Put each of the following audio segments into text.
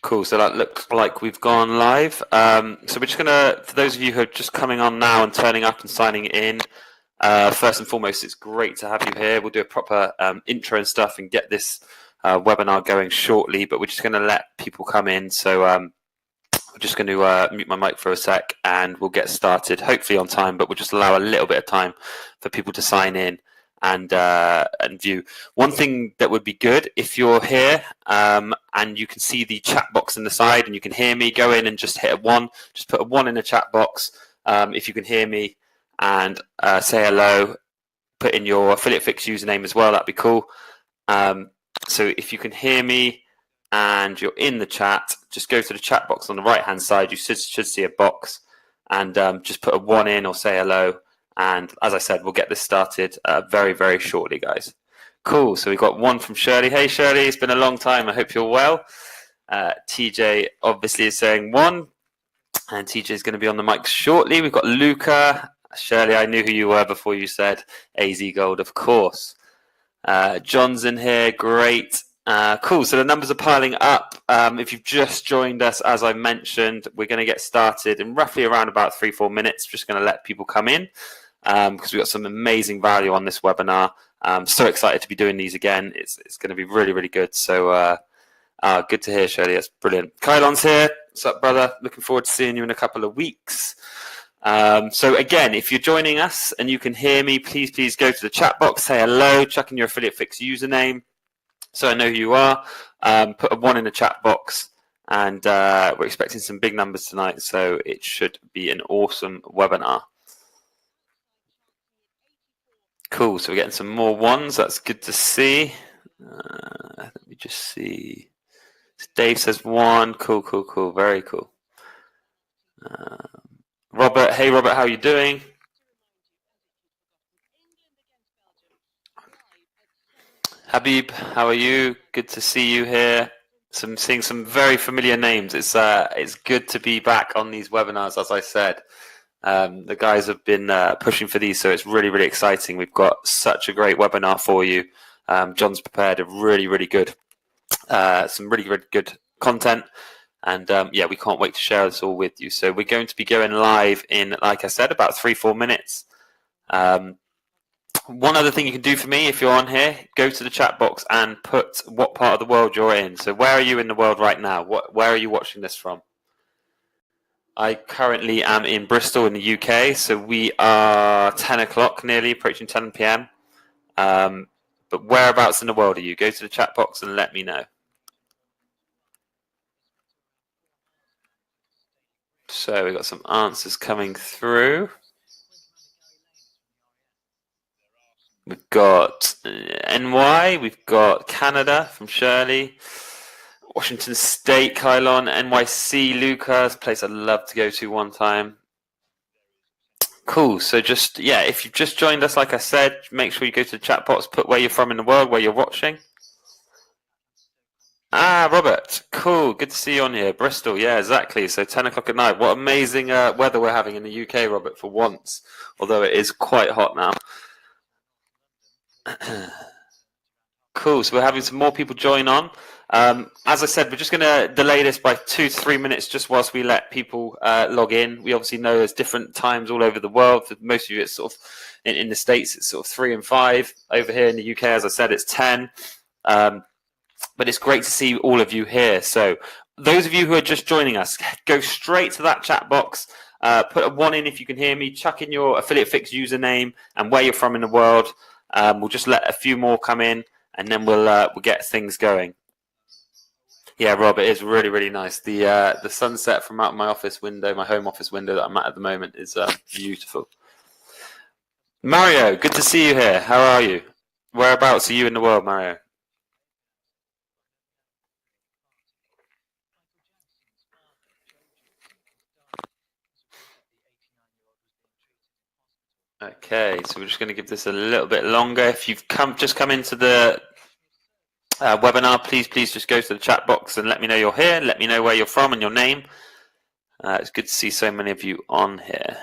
Cool. So that looks like we've gone live. So we're just gonna, for those of you who are just coming on now and turning up and signing in, first and foremost, it's great to have you here. We'll do a proper intro and stuff and get this webinar going shortly, but we're just going to let people come in. So we're just going to mute my mic for a sec and we'll get started, hopefully on time, but we'll just allow a little bit of time for people to sign in and view. One thing that would be good, if you're here and you can see the chat box in the side and you can hear me, go in and just hit a 1. Just put a 1 in the chat box if you can hear me, and say hello. Put in your Affiliate Fix username as well. That'd be cool. So if you can hear me and you're in the chat, just go to the chat box on the right hand side. You should see a box, and just put a 1 in or say hello. And as I said, we'll get this started very, very shortly, guys. Cool. So we've got 1 from Shirley. Hey, Shirley, it's been a long time. I hope you're well. TJ obviously is saying 1, and TJ is going to be on the mic shortly. We've got Luca. Shirley, I knew who you were before you said AZ Gold, of course. John's in here. Great. Cool. So the numbers are piling up. If you've just joined us, as I mentioned, we're going to get started in roughly around about 3-4 minutes. Just going to let people come in because we've got some amazing value on this webinar. I'm so excited to be doing these again. It's going to be really, really good. So good to hear, Shirley. That's brilliant. Kylon's here. What's up, brother? Looking forward to seeing you in a couple of weeks. So again, if you're joining us and you can hear me, please go to the chat box, say hello, chuck in your Affiliate Fix username so I know who you are. Put a 1 in the chat box, and we're expecting some big numbers tonight, so it should be an awesome webinar. Cool, so we're getting some more 1s. That's good to see. Let me just see. Dave says 1. Cool. Very cool. Robert, hey Robert, how are you doing? Habib, how are you? Good to see you here. Seeing some very familiar names. It's good to be back on these webinars, as I said. The guys have been pushing for these, so it's really, really exciting. We've got such a great webinar for you. John's prepared a really, really good, some really, really good content. And yeah, we can't wait to share this all with you. So we're going to be going live in, like I said, about 3-4 minutes. One other thing you can do for me, if you're on here, go to the chat box and put what part of the world you're in. So where are you in the world right now? Where are you watching this from? I currently am in Bristol in the UK, so we are 10 o'clock nearly, approaching 10 p.m. But whereabouts in the world are you? Go to the chat box and let me know. So we've got some answers coming through. We've got NY, we've got Canada from Shirley, Washington State, Kylon, NYC, Lucas, place I'd love to go to one time. Cool. So just, yeah, if you've just joined us, like I said, make sure you go to the chat box, put where you're from in the world, where you're watching. Robert, cool. Good to see you on here. Bristol, yeah, exactly. So 10 o'clock at night. What amazing weather we're having in the UK, Robert, for once, although it is quite hot now. Cool. So we're having some more people join on. As I said, we're just going to delay this by 2 to 3 minutes just whilst we let people log in. We obviously know there's different times all over the world. For most of you, it's sort of in the States, it's sort of 3 and 5. Over here in the UK, as I said, it's 10. But it's great to see all of you here. So those of you who are just joining us, go straight to that chat box. Put a 1 in if you can hear me. Chuck in your Affiliate Fix username and where you're from in the world. We'll just let a few more come in, and then we'll get things going. Yeah, Rob, it is really, really nice. The sunset from out my office window, my home office window that I'm at the moment, is beautiful. Mario, good to see you here. How are you? Whereabouts are you in the world, Mario? Okay, so we're just going to give this a little bit longer. If you've just come into the webinar, please just go to the chat box and let me know you're here. Let me know where you're from and your name. It's good to see so many of you on here.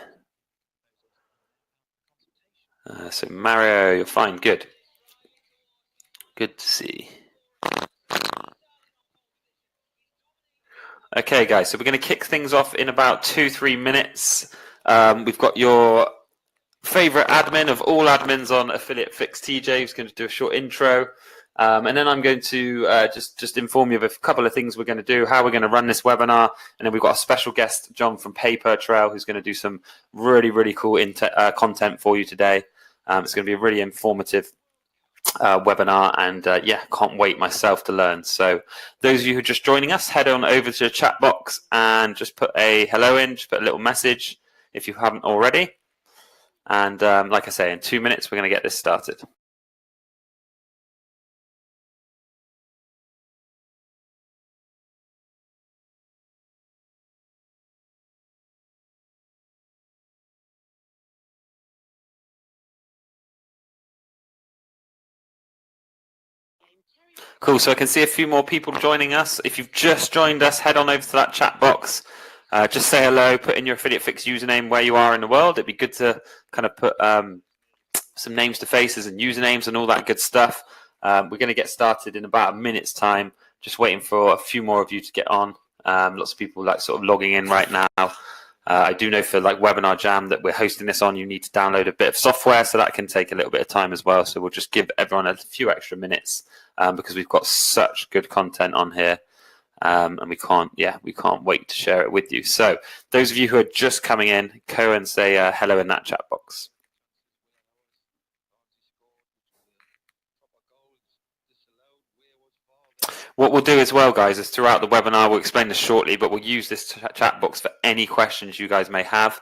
So Mario, you're fine. Good. Good to see. Okay, guys, so we're going to kick things off in about 2-3 minutes. We've got your favorite admin of all admins on Affiliate Fix, TJ, who's going to do a short intro. And then I'm going to just inform you of a couple of things we're going to do, how we're going to run this webinar. And then we've got a special guest, John from PayPer, who's going to do some really cool content for you today. It's going to be a really informative webinar, and yeah, can't wait myself to learn. So those of you who are just joining us, head on over to the chat box and just put a hello in, just put a little message if you haven't already. And like I say, in 2 minutes, we're going to get this started. Cool, so I can see a few more people joining us. If you've just joined us, head on over to that chat box. Just say hello, put in your Affiliate Fix username where you are in the world. It'd be good to kind of put some names to faces and usernames and all that good stuff. We're going to get started in about a minute's time. Just waiting for a few more of you to get on. Lots of people like sort of logging in right now. I do know for like Webinar Jam that we're hosting this on, you need to download a bit of software, so that can take a little bit of time as well. So we'll just give everyone a few extra minutes because we've got such good content on here. And we can't wait to share it with you. So those of you who are just coming in, go and say hello in that chat box. What we'll do as well, guys, is throughout the webinar, we'll explain this shortly, but we'll use this chat box for any questions you guys may have.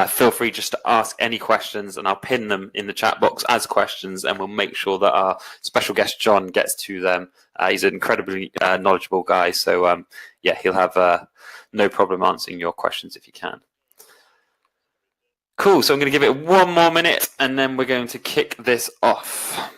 Feel free just to ask any questions, and I'll pin them in the chat box as questions, and we'll make sure that our special guest, John, gets to them. He's an incredibly knowledgeable guy, so yeah, he'll have no problem answering your questions if you can. Cool, so I'm going to give it 1 more minute, and then we're going to kick this off.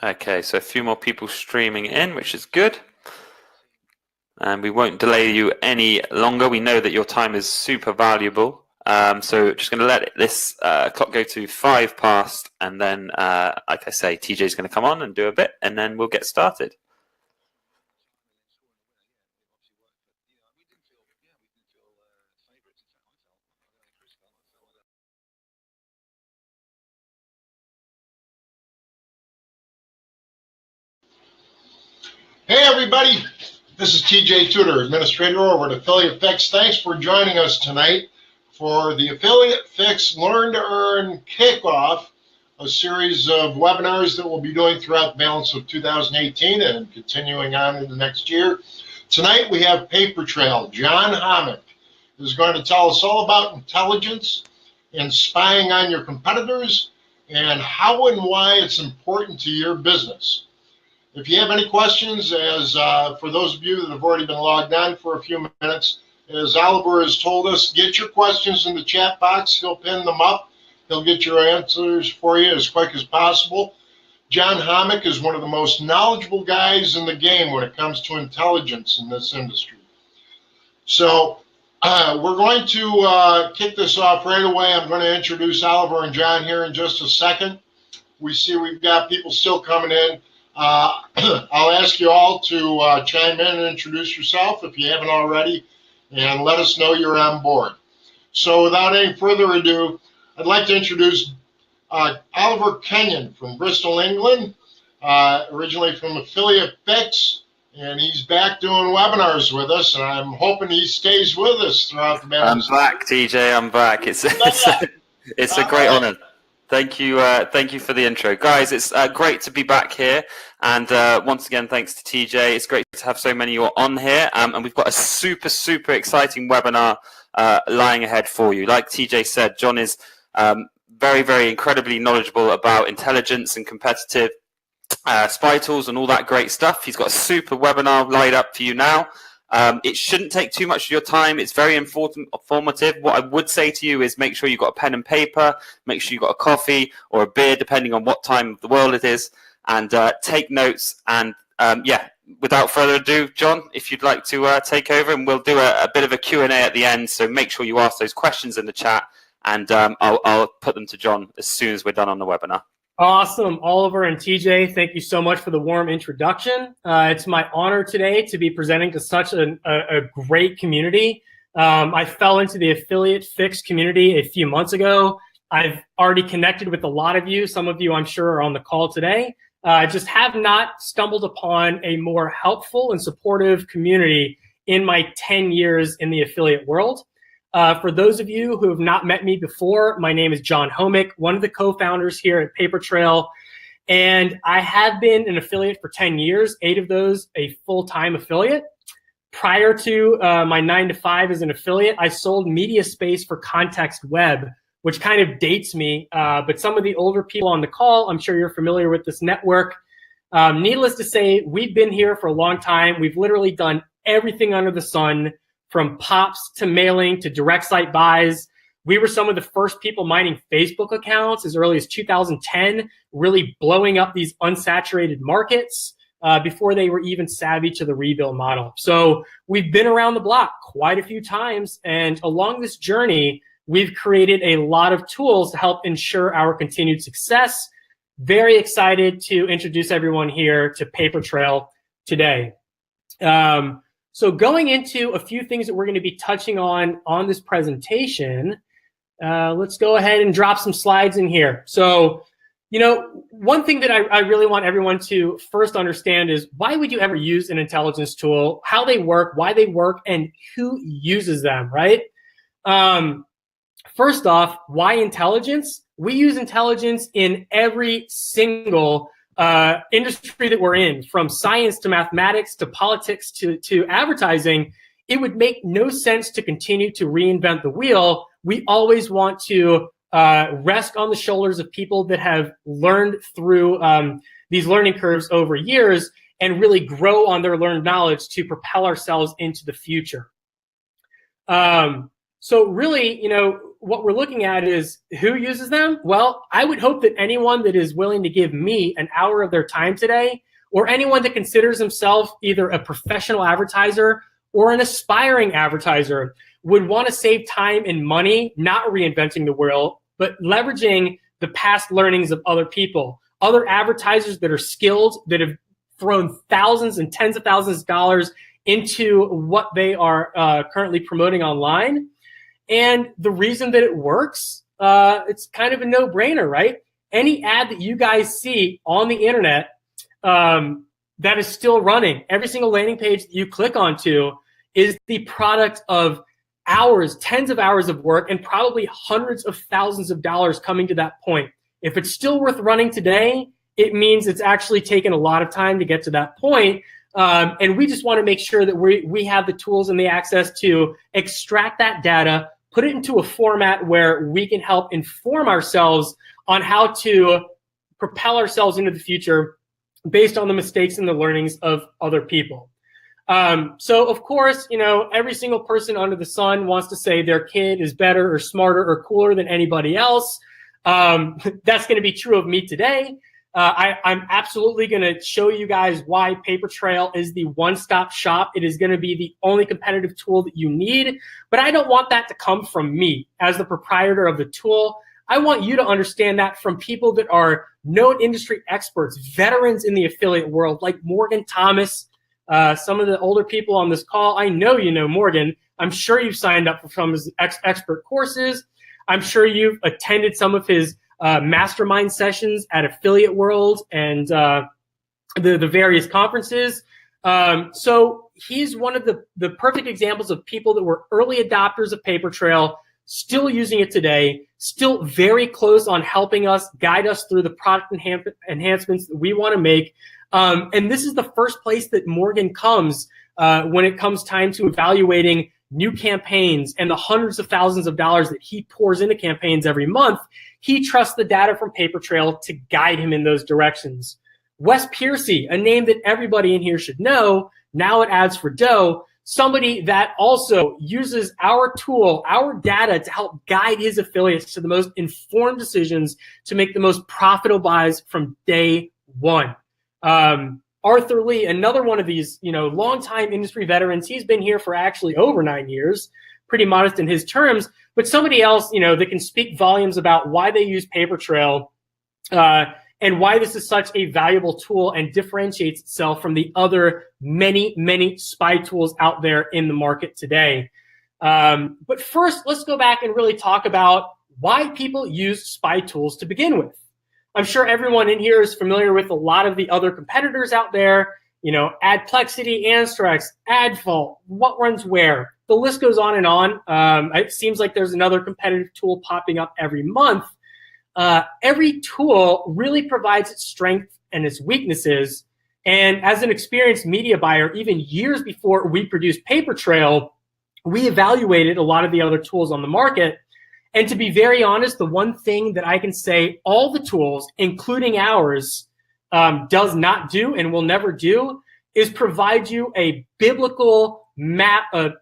Okay, so a few more people streaming in, which is good. And we won't delay you any longer. We know that your time is super valuable. So just going to let this clock go to 5 past, and then, like I say, TJ is going to come on and do a bit, and then we'll get started. Hey everybody, this is TJ Tudor, Administrator over at Affiliate Fix. Thanks for joining us tonight for the Affiliate Fix Learn to Earn Kickoff, a series of webinars that we'll be doing throughout the balance of 2018 and continuing on into next year. Tonight we have Paper Trail. John Hommick is going to tell us all about intelligence and spying on your competitors and how and why it's important to your business. If you have any questions, as for those of you that have already been logged on for a few minutes, as Oliver has told us, get your questions in the chat box. He'll pin them up. He'll get your answers for you as quick as possible. John Hommick is one of the most knowledgeable guys in the game when it comes to intelligence in this industry. So we're going to kick this off right away. I'm going to introduce Oliver and John here in just a second. We see we've got people still coming in. I'll ask you all to chime in and introduce yourself if you haven't already, and let us know you're on board. So without any further ado, I'd like to introduce Oliver Kenyon from Bristol, England, originally from Affiliate Fix, and he's back doing webinars with us, and I'm hoping he stays with us throughout the balance. I'm back, TJ. I'm back. It's a great honor. Thank you for the intro, guys. It's great to be back here. And once again, thanks to TJ. It's great to have so many of you on here. And we've got a super, super exciting webinar lying ahead for you. Like TJ said, John is very, very incredibly knowledgeable about intelligence and competitive spy tools and all that great stuff. He's got a super webinar lined up for you now. It shouldn't take too much of your time. It's very informative. What I would say to you is make sure you've got a pen and paper, make sure you've got a coffee or a beer, depending on what time of the world it is, and take notes. And yeah, without further ado, John, if you'd like to take over, and we'll do a bit of a Q&A at the end, so make sure you ask those questions in the chat, and I'll put them to John as soon as we're done on the webinar. Awesome. Oliver and TJ, thank you so much for the warm introduction. It's my honor today to be presenting to such a great community. I fell into the Affiliate Fix community a few months ago. I've already connected with a lot of you. Some of you, I'm sure, are on the call today. I just have not stumbled upon a more helpful and supportive community in my 10 years in the affiliate world. For those of you who have not met me before, my name is John Homick, one of the co-founders here at PayPer Trail, and I have been an affiliate for 10 years, 8 of those a full-time affiliate. Prior to my 9-to-5 as an affiliate, I sold media space for Context Web, which kind of dates me, but some of the older people on the call, I'm sure you're familiar with this network. Needless to say, we've been here for a long time. We've literally done everything under the sun, from pops to mailing to direct site buys. We were some of the first people mining Facebook accounts as early as 2010, really blowing up these unsaturated markets before they were even savvy to the rebuild model. So we've been around the block quite a few times, and along this journey, we've created a lot of tools to help ensure our continued success. Very excited to introduce everyone here to PayPer Trail today. So going into a few things that we're going to be touching on this presentation, let's go ahead and drop some slides in here. So, you know, one thing that I really want everyone to first understand is, why would you ever use an intelligence tool, how they work, why they work, and who uses them, right? First off, why intelligence? We use intelligence in every single industry that we're in, from science to mathematics to politics to advertising. It would make no sense to continue to reinvent the wheel. We always want to rest on the shoulders of people that have learned through these learning curves over years and really grow on their learned knowledge to propel ourselves into the future. So really, you know, what we're looking at is who uses them. Well, I would hope that anyone that is willing to give me an hour of their time today, or anyone that considers himself either a professional advertiser or an aspiring advertiser, would want to save time and money, not reinventing the wheel, but leveraging the past learnings of other people, other advertisers that are skilled, that have thrown thousands and tens of thousands of dollars into what they are currently promoting online. And the reason that it works, it's kind of a no-brainer, right? Any ad that you guys see on the internet that is still running, every single landing page that you click onto is the product of hours, tens of hours of work, and probably hundreds of thousands of dollars coming to that point. If it's still worth running today, it means it's actually taken a lot of time to get to that point. And we just want to make sure that we have the tools and the access to extract that data, put it into a format where we can help inform ourselves on how to propel ourselves into the future based on the mistakes and the learnings of other people. So of course, you know, every single person under the sun wants to say their kid is better or smarter or cooler than anybody else. That's going to be true of me today. I'm absolutely going to show you guys why PayPer Trail is the one-stop shop. It is going to be the only competitive tool that you need, but I don't want that to come from me as the proprietor of the tool. I want you to understand that from people that are known industry experts, veterans in the affiliate world, like Morgan Thomas. Some of the older people on this call, I know you know Morgan. I'm sure you've signed up for some of his expert courses. I'm sure you've attended some of his mastermind sessions at Affiliate World and the various conferences. So he's one of the perfect examples of people that were early adopters of PayPer Trail, still using it today, still very close on helping us, guide us through the product enhancements that we want to make. And this is the first place that Morgan comes when it comes time to evaluating new campaigns and the hundreds of thousands of dollars that he pours into campaigns every month. He trusts the data from PayPer to guide him in those directions. Wes Piercy, a name that everybody in here should know, now at Ads for Dough, somebody that also uses our tool, our data, to help guide his affiliates to the most informed decisions to make the most profitable buys from day one. Arthur Lee, another one of these, longtime industry veterans. He's been here for actually over 9 years, pretty modest in his terms, but somebody else, that can speak volumes about why they use PayPer and why this is such a valuable tool and differentiates itself from the other many, many spy tools out there in the market today. But first, let's go back and really talk about why people use spy tools to begin with. I'm sure everyone in here is familiar with a lot of the other competitors out there, Adplexity, Anstrax, AdVault, what runs where. The list goes on and on. It seems like there's another competitive tool popping up every month. Every tool really provides its strength and its weaknesses. And as an experienced media buyer, even years before we produced PayPer, we evaluated a lot of the other tools on the market. And to be very honest, the one thing that I can say all the tools, including ours, does not do and will never do is provide you a biblical map of,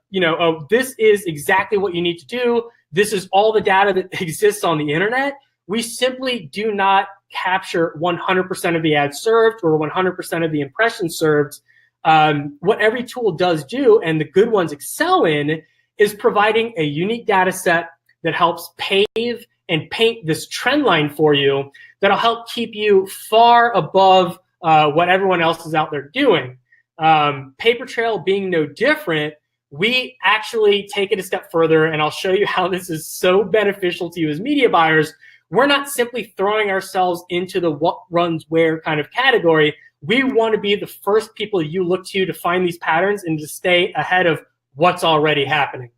this is exactly what you need to do. This is all the data that exists on the internet. We simply do not capture 100% of the ads served or 100% of the impressions served. What every tool does do, and the good ones excel in, is providing a unique data set that helps pave and paint this trend line for you that'll help keep you far above what everyone else is out there doing. PayPer being no different, we actually take it a step further, and I'll show you how this is so beneficial to you as media buyers. We're not simply throwing ourselves into the what runs where kind of category. We want to be the first people you look to find these patterns and to stay ahead of what's already happening.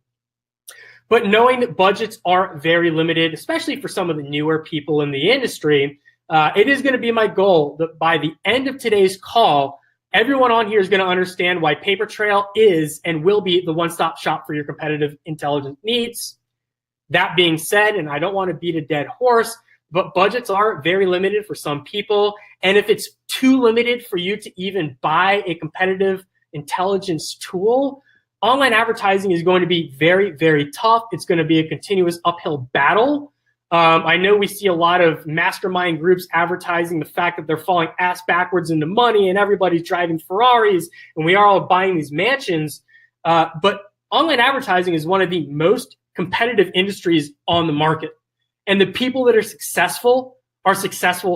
But knowing that budgets are very limited, especially for some of the newer people in the industry, it is going to be my goal that by the end of today's call, everyone on here is going to understand why PayPer is and will be the one-stop shop for your competitive intelligence needs. That being said, and I don't want to beat a dead horse, but budgets are very limited for some people. And if it's too limited for you to even buy a competitive intelligence tool, online advertising is going to be very, very tough. It's going to be a continuous uphill battle. I know we see a lot of mastermind groups advertising the fact that they're falling ass backwards into money and everybody's driving Ferraris and we are all buying these mansions. But online advertising is one of the most competitive industries on the market. And the people that are successful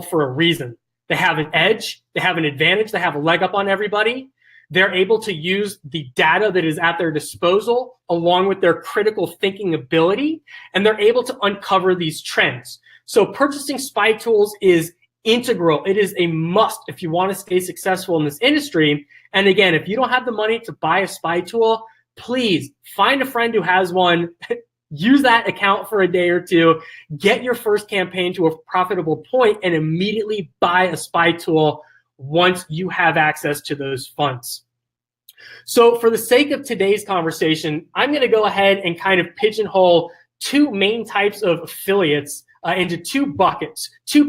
for a reason. They have an edge, they have an advantage, they have a leg up on everybody. They're able to use the data that is at their disposal along with their critical thinking ability, and they're able to uncover these trends. So purchasing spy tools is integral. It is a must if you want to stay successful in this industry. And again, if you don't have the money to buy a spy tool, please find a friend who has one, use that account for a day or two, get your first campaign to a profitable point, and immediately buy a spy tool once you have access to those funds. So for the sake of today's conversation, I'm going to go ahead and kind of pigeonhole two main types of affiliates into two buckets, two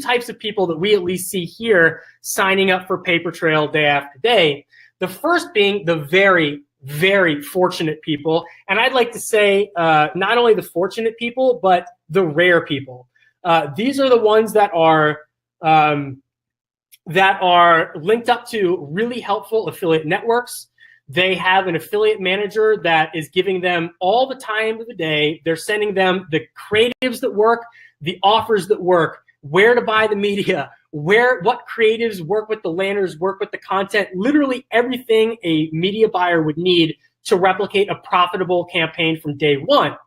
types of people that we at least see here signing up for PayPer day after day. The first being the very, very fortunate people. And I'd like to say not only the fortunate people, but the rare people. These are the ones that are linked up to really helpful affiliate networks. They have an affiliate manager that is giving them all the time of the day. They're sending them the creatives that work, the offers that work, where to buy the media, what creatives work with the landers, work with the content, literally everything a media buyer would need to replicate a profitable campaign from day one.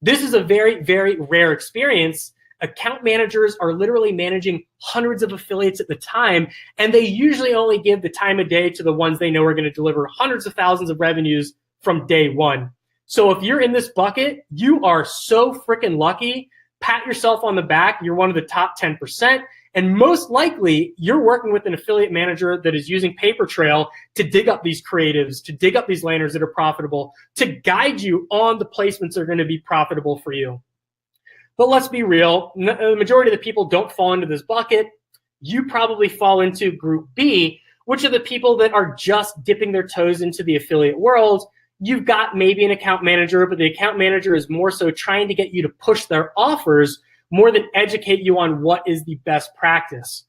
This is a very, very rare experience. Account managers are literally managing hundreds of affiliates at the time, and they usually only give the time of day to the ones they know are going to deliver hundreds of thousands of revenues from day one. So if you're in this bucket, you are so freaking lucky. Pat yourself on the back. You're one of the top 10%. And most likely, you're working with an affiliate manager that is using PayPer to dig up these creatives, to dig up these landers that are profitable, to guide you on the placements that are going to be profitable for you. But let's be real, the majority of the people don't fall into this bucket. You probably fall into group B, which are the people that are just dipping their toes into the affiliate world. You've got maybe an account manager, but the account manager is more so trying to get you to push their offers more than educate you on what is the best practice.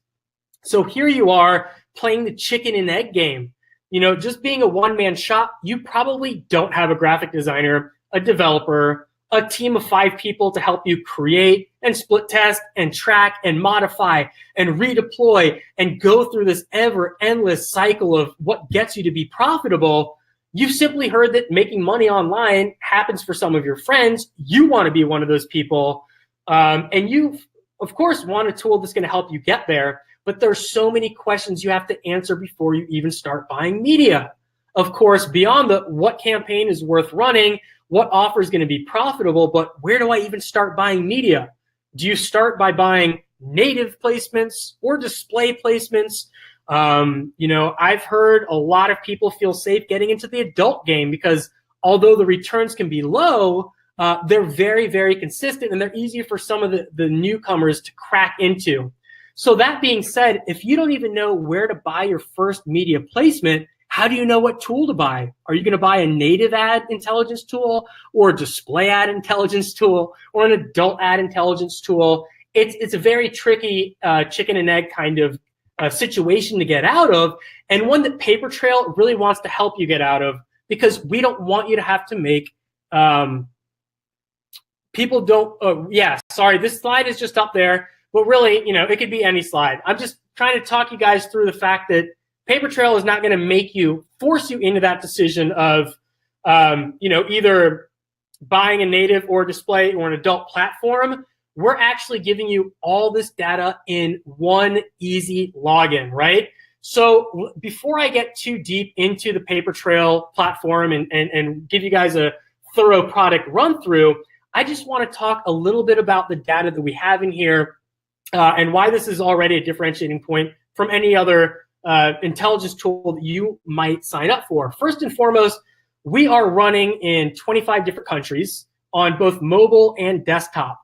So here you are playing the chicken and egg game. You know, just being a one-man shop, you probably don't have a graphic designer, a developer, a team of 5 people to help you create and split test and track and modify and redeploy and go through this ever endless cycle of what gets you to be profitable. You've simply heard that making money online happens for some of your friends. You want to be one of those people. And you, of course, want a tool that's going to help you get there, but there's so many questions you have to answer before you even start buying media. Of course, beyond the what campaign is worth running, what offer is going to be profitable, but where do I even start buying media? Do you start by buying native placements or display placements? You know, I've heard a lot of people feel safe getting into the adult game because although the returns can be low, they're very, very consistent and they're easier for some of the newcomers to crack into. So that being said, if you don't even know where to buy your first media placement, how do you know what tool to buy? Are you going to buy a native ad intelligence tool or a display ad intelligence tool or an adult ad intelligence tool? It's a very tricky chicken and egg kind of situation to get out of, and one that PayPer really wants to help you get out of, because we don't want you to have to make people don't, sorry, this slide is just up there, but really, you know, it could be any slide. I'm just trying to talk you guys through the fact that PayPer is not going to force you into that decision of, you know, either buying a native or display or an adult platform. We're actually giving you all this data in one easy login, right? So before I get too deep into the PayPer platform and give you guys a thorough product run through, I just want to talk a little bit about the data that we have in here and why this is already a differentiating point from any other intelligence tool that you might sign up for. First and foremost, we are running in 25 different countries on both mobile and desktop.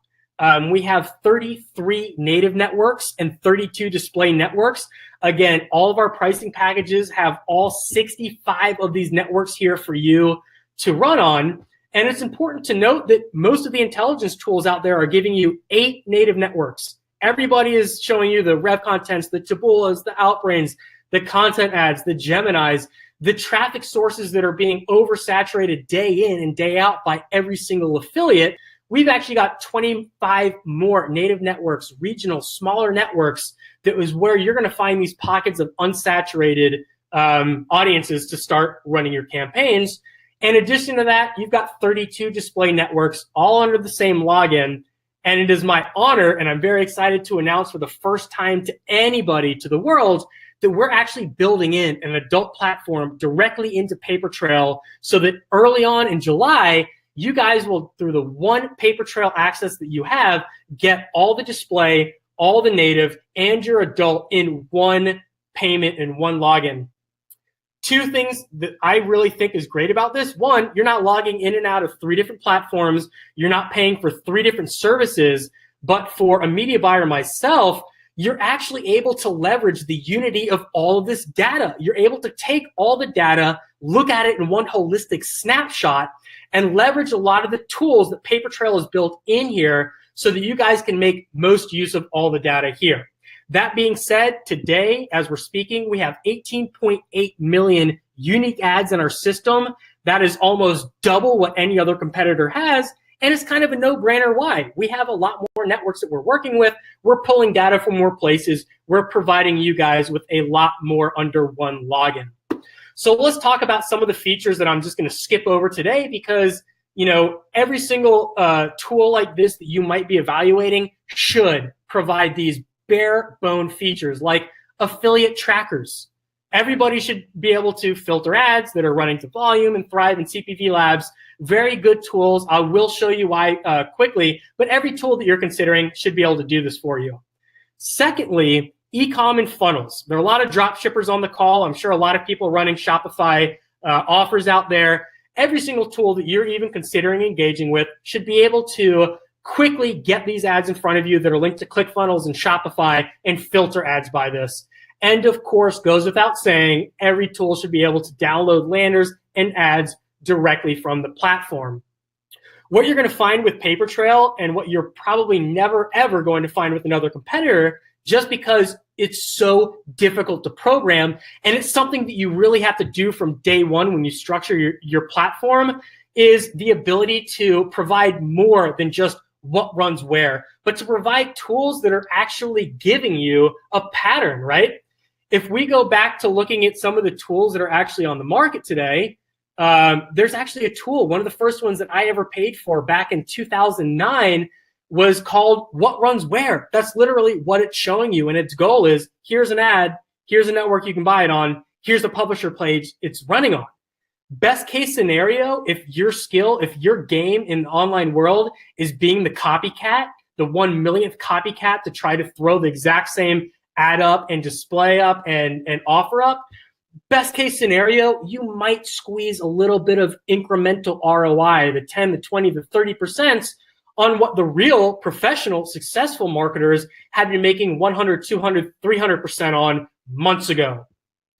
We have 33 native networks and 32 display networks. Again, all of our pricing packages have all 65 of these networks here for you to run on. And it's important to note that most of the intelligence tools out there are giving you 8 native networks. Everybody is showing you the Rev Contents, the Tabulas, the Outbrains, the content ads, the Geminis, the traffic sources that are being oversaturated day in and day out by every single affiliate. We've actually got 25 more native networks, regional, smaller networks, that was where you're going to find these pockets of unsaturated audiences to start running your campaigns. In addition to that, you've got 32 display networks all under the same login. And it is my honor, and I'm very excited to announce for the first time to anybody, to the world, that we're actually building in an adult platform directly into PayPer so that early on in July, you guys will, through the one PayPer access that you have, get all the display, all the native, and your adult in one payment and one login. 2 things that I really think is great about this. 1, you're not logging in and out of 3 different platforms. You're not paying for 3 different services. But for a media buyer myself, you're actually able to leverage the unity of all of this data. You're able to take all the data, look at it in one holistic snapshot, and leverage a lot of the tools that PayPer has built in here so that you guys can make most use of all the data here. That being said, today, as we're speaking, we have 18.8 million unique ads in our system. That is almost double what any other competitor has. And it's kind of a no-brainer why. We have a lot more networks that we're working with. We're pulling data from more places. We're providing you guys with a lot more under one login. So let's talk about some of the features that I'm just going to skip over today because, you know, every single tool like this that you might be evaluating should provide these bare bone features like affiliate trackers. Everybody should be able to filter ads that are running to volume and Thrive and CPV Labs. Very good tools. I will show you why quickly, but every tool that you're considering should be able to do this for you. Secondly, e-com and funnels. There are a lot of drop shippers on the call. I'm sure a lot of people running Shopify offers out there. Every single tool that you're even considering engaging with should be able to quickly get these ads in front of you that are linked to ClickFunnels and Shopify and filter ads by this. And of course, goes without saying, every tool should be able to download landers and ads directly from the platform. What you're going to find with PayPer and what you're probably never, ever going to find with another competitor, just because it's so difficult to program, and it's something that you really have to do from day one when you structure your platform, is the ability to provide more than just what runs where, but to provide tools that are actually giving you a pattern, right? If we go back to looking at some of the tools that are actually on the market today, there's actually a tool. One of the first ones that I ever paid for back in 2009 was called What Runs Where. That's literally what it's showing you. And its goal is, here's an ad, here's a network you can buy it on, here's a publisher page it's running on. Best case scenario, if your game in the online world is being the copycat, the 1 millionth copycat to try to throw the exact same ad up and display up and offer up, best case scenario, you might squeeze a little bit of incremental ROI, the 10, the 20, the 30% on what the real professional successful marketers had been making 100, 200, 300% on months ago.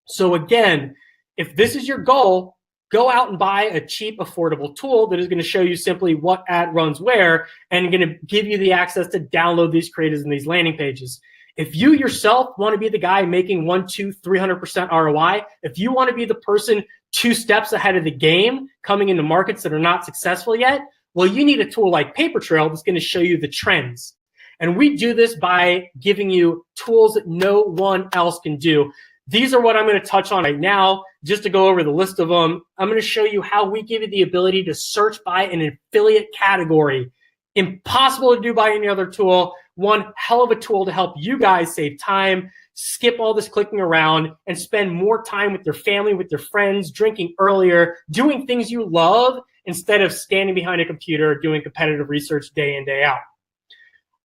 So again, if this is your goal, go out and buy a cheap, affordable tool that is going to show you simply what ad runs where and going to give you the access to download these creatives and these landing pages. If you yourself want to be the guy making 100, 200, 300% ROI, if you want to be the person 2 steps ahead of the game coming into markets that are not successful yet, well, you need a tool like PayPer that's going to show you the trends. And we do this by giving you tools that no one else can do. These are what I'm going to touch on right now. Just to go over the list of them, I'm going to show you how we give you the ability to search by an affiliate category. Impossible to do by any other tool. One hell of a tool to help you guys save time, skip all this clicking around, and spend more time with your family, with your friends, drinking earlier, doing things you love instead of standing behind a computer doing competitive research day in, day out.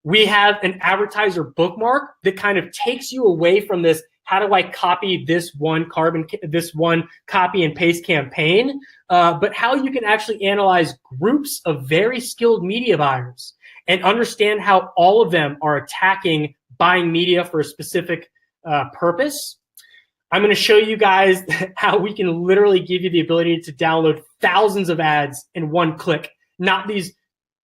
We have an advertiser bookmark that kind of takes you away from this, how do I copy this one copy and paste campaign, but how you can actually analyze groups of very skilled media buyers and understand how all of them are attacking buying media for a specific purpose. I'm going to show you guys how we can literally give you the ability to download thousands of ads in one click. Not these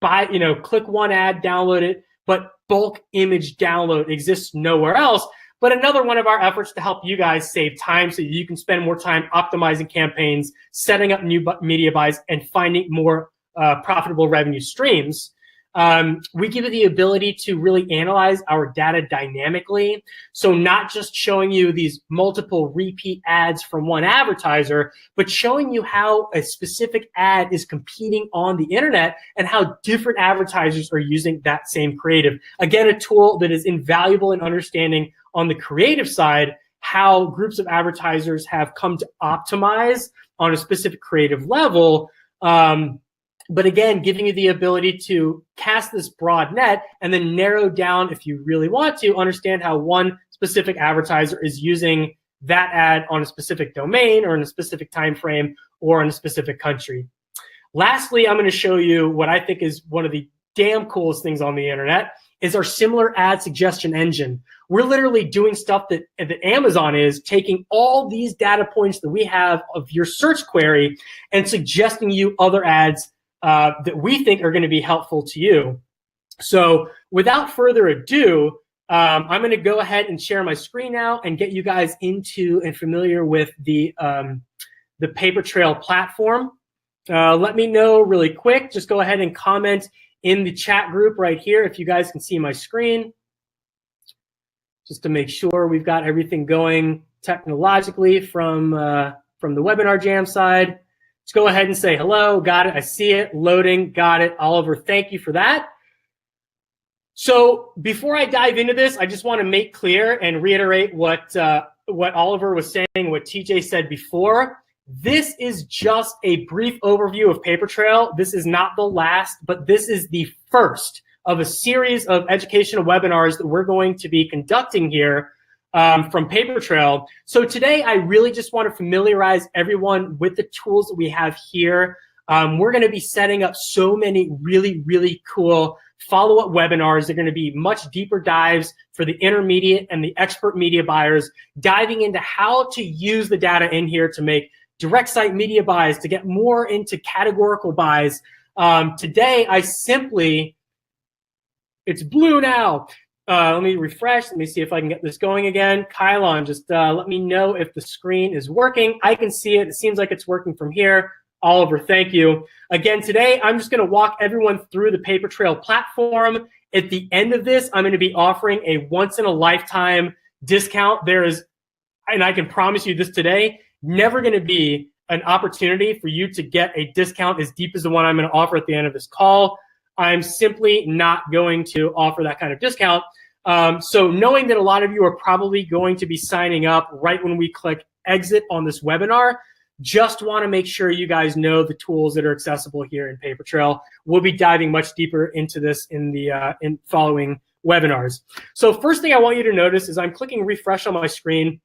click one ad, download it, but bulk image download exists nowhere else. But another one of our efforts to help you guys save time so you can spend more time optimizing campaigns, setting up new media buys, and finding more profitable revenue streams. We give you the ability to really analyze our data dynamically. So not just showing you these multiple repeat ads from one advertiser, but showing you how a specific ad is competing on the internet and how different advertisers are using that same creative. Again, a tool that is invaluable in understanding on the creative side how groups of advertisers have come to optimize on a specific creative level. But again, giving you the ability to cast this broad net and then narrow down, if you really want to, understand how one specific advertiser is using that ad on a specific domain or in a specific time frame or in a specific country. Lastly, I'm going to show you what I think is one of the damn coolest things on the internet is our similar ad suggestion engine. We're literally doing stuff that Amazon is, taking all these data points that we have of your search query and suggesting you other ads that we think are going to be helpful to you. So without further ado, I'm going to go ahead and share my screen now and get you guys into and familiar with the PayPer platform. Let me know really quick. Just go ahead and comment in the chat group right here if you guys can see my screen, just to make sure we've got everything going technologically from the Webinar Jam side. Let's go ahead and say hello. Got it. I see it. Loading. Got it. Oliver, thank you for that. So before I dive into this, I just want to make clear and reiterate what Oliver was saying, what TJ said before. This is just a brief overview of PayPer. This is not the last, but this is the first of a series of educational webinars that we're going to be conducting here from PayPer. So today, I really just want to familiarize everyone with the tools that we have here. We're going to be setting up so many really, really cool follow-up webinars. They're going to be much deeper dives for the intermediate and the expert media buyers, diving into how to use the data in here to make direct site media buys, to get more into categorical buys. Today, it's blue now. Let me refresh. Let me see if I can get this going again. Kylon, just let me know if the screen is working. I can see it. It seems like it's working from here. Oliver, thank you. Again, today, I'm just going to walk everyone through the PayPer platform. At the end of this, I'm going to be offering a once-in-a-lifetime discount. There is, and I can promise you this today, never going to be an opportunity for you to get a discount as deep as the one I'm going to offer at the end of this call. I'm simply not going to offer that kind of discount. So knowing that a lot of you are probably going to be signing up right when we click exit on this webinar, just want to make sure you guys know the tools that are accessible here in PayPer. We'll be diving much deeper into this in the in following webinars. So first thing I want you to notice is I'm clicking refresh on my screen,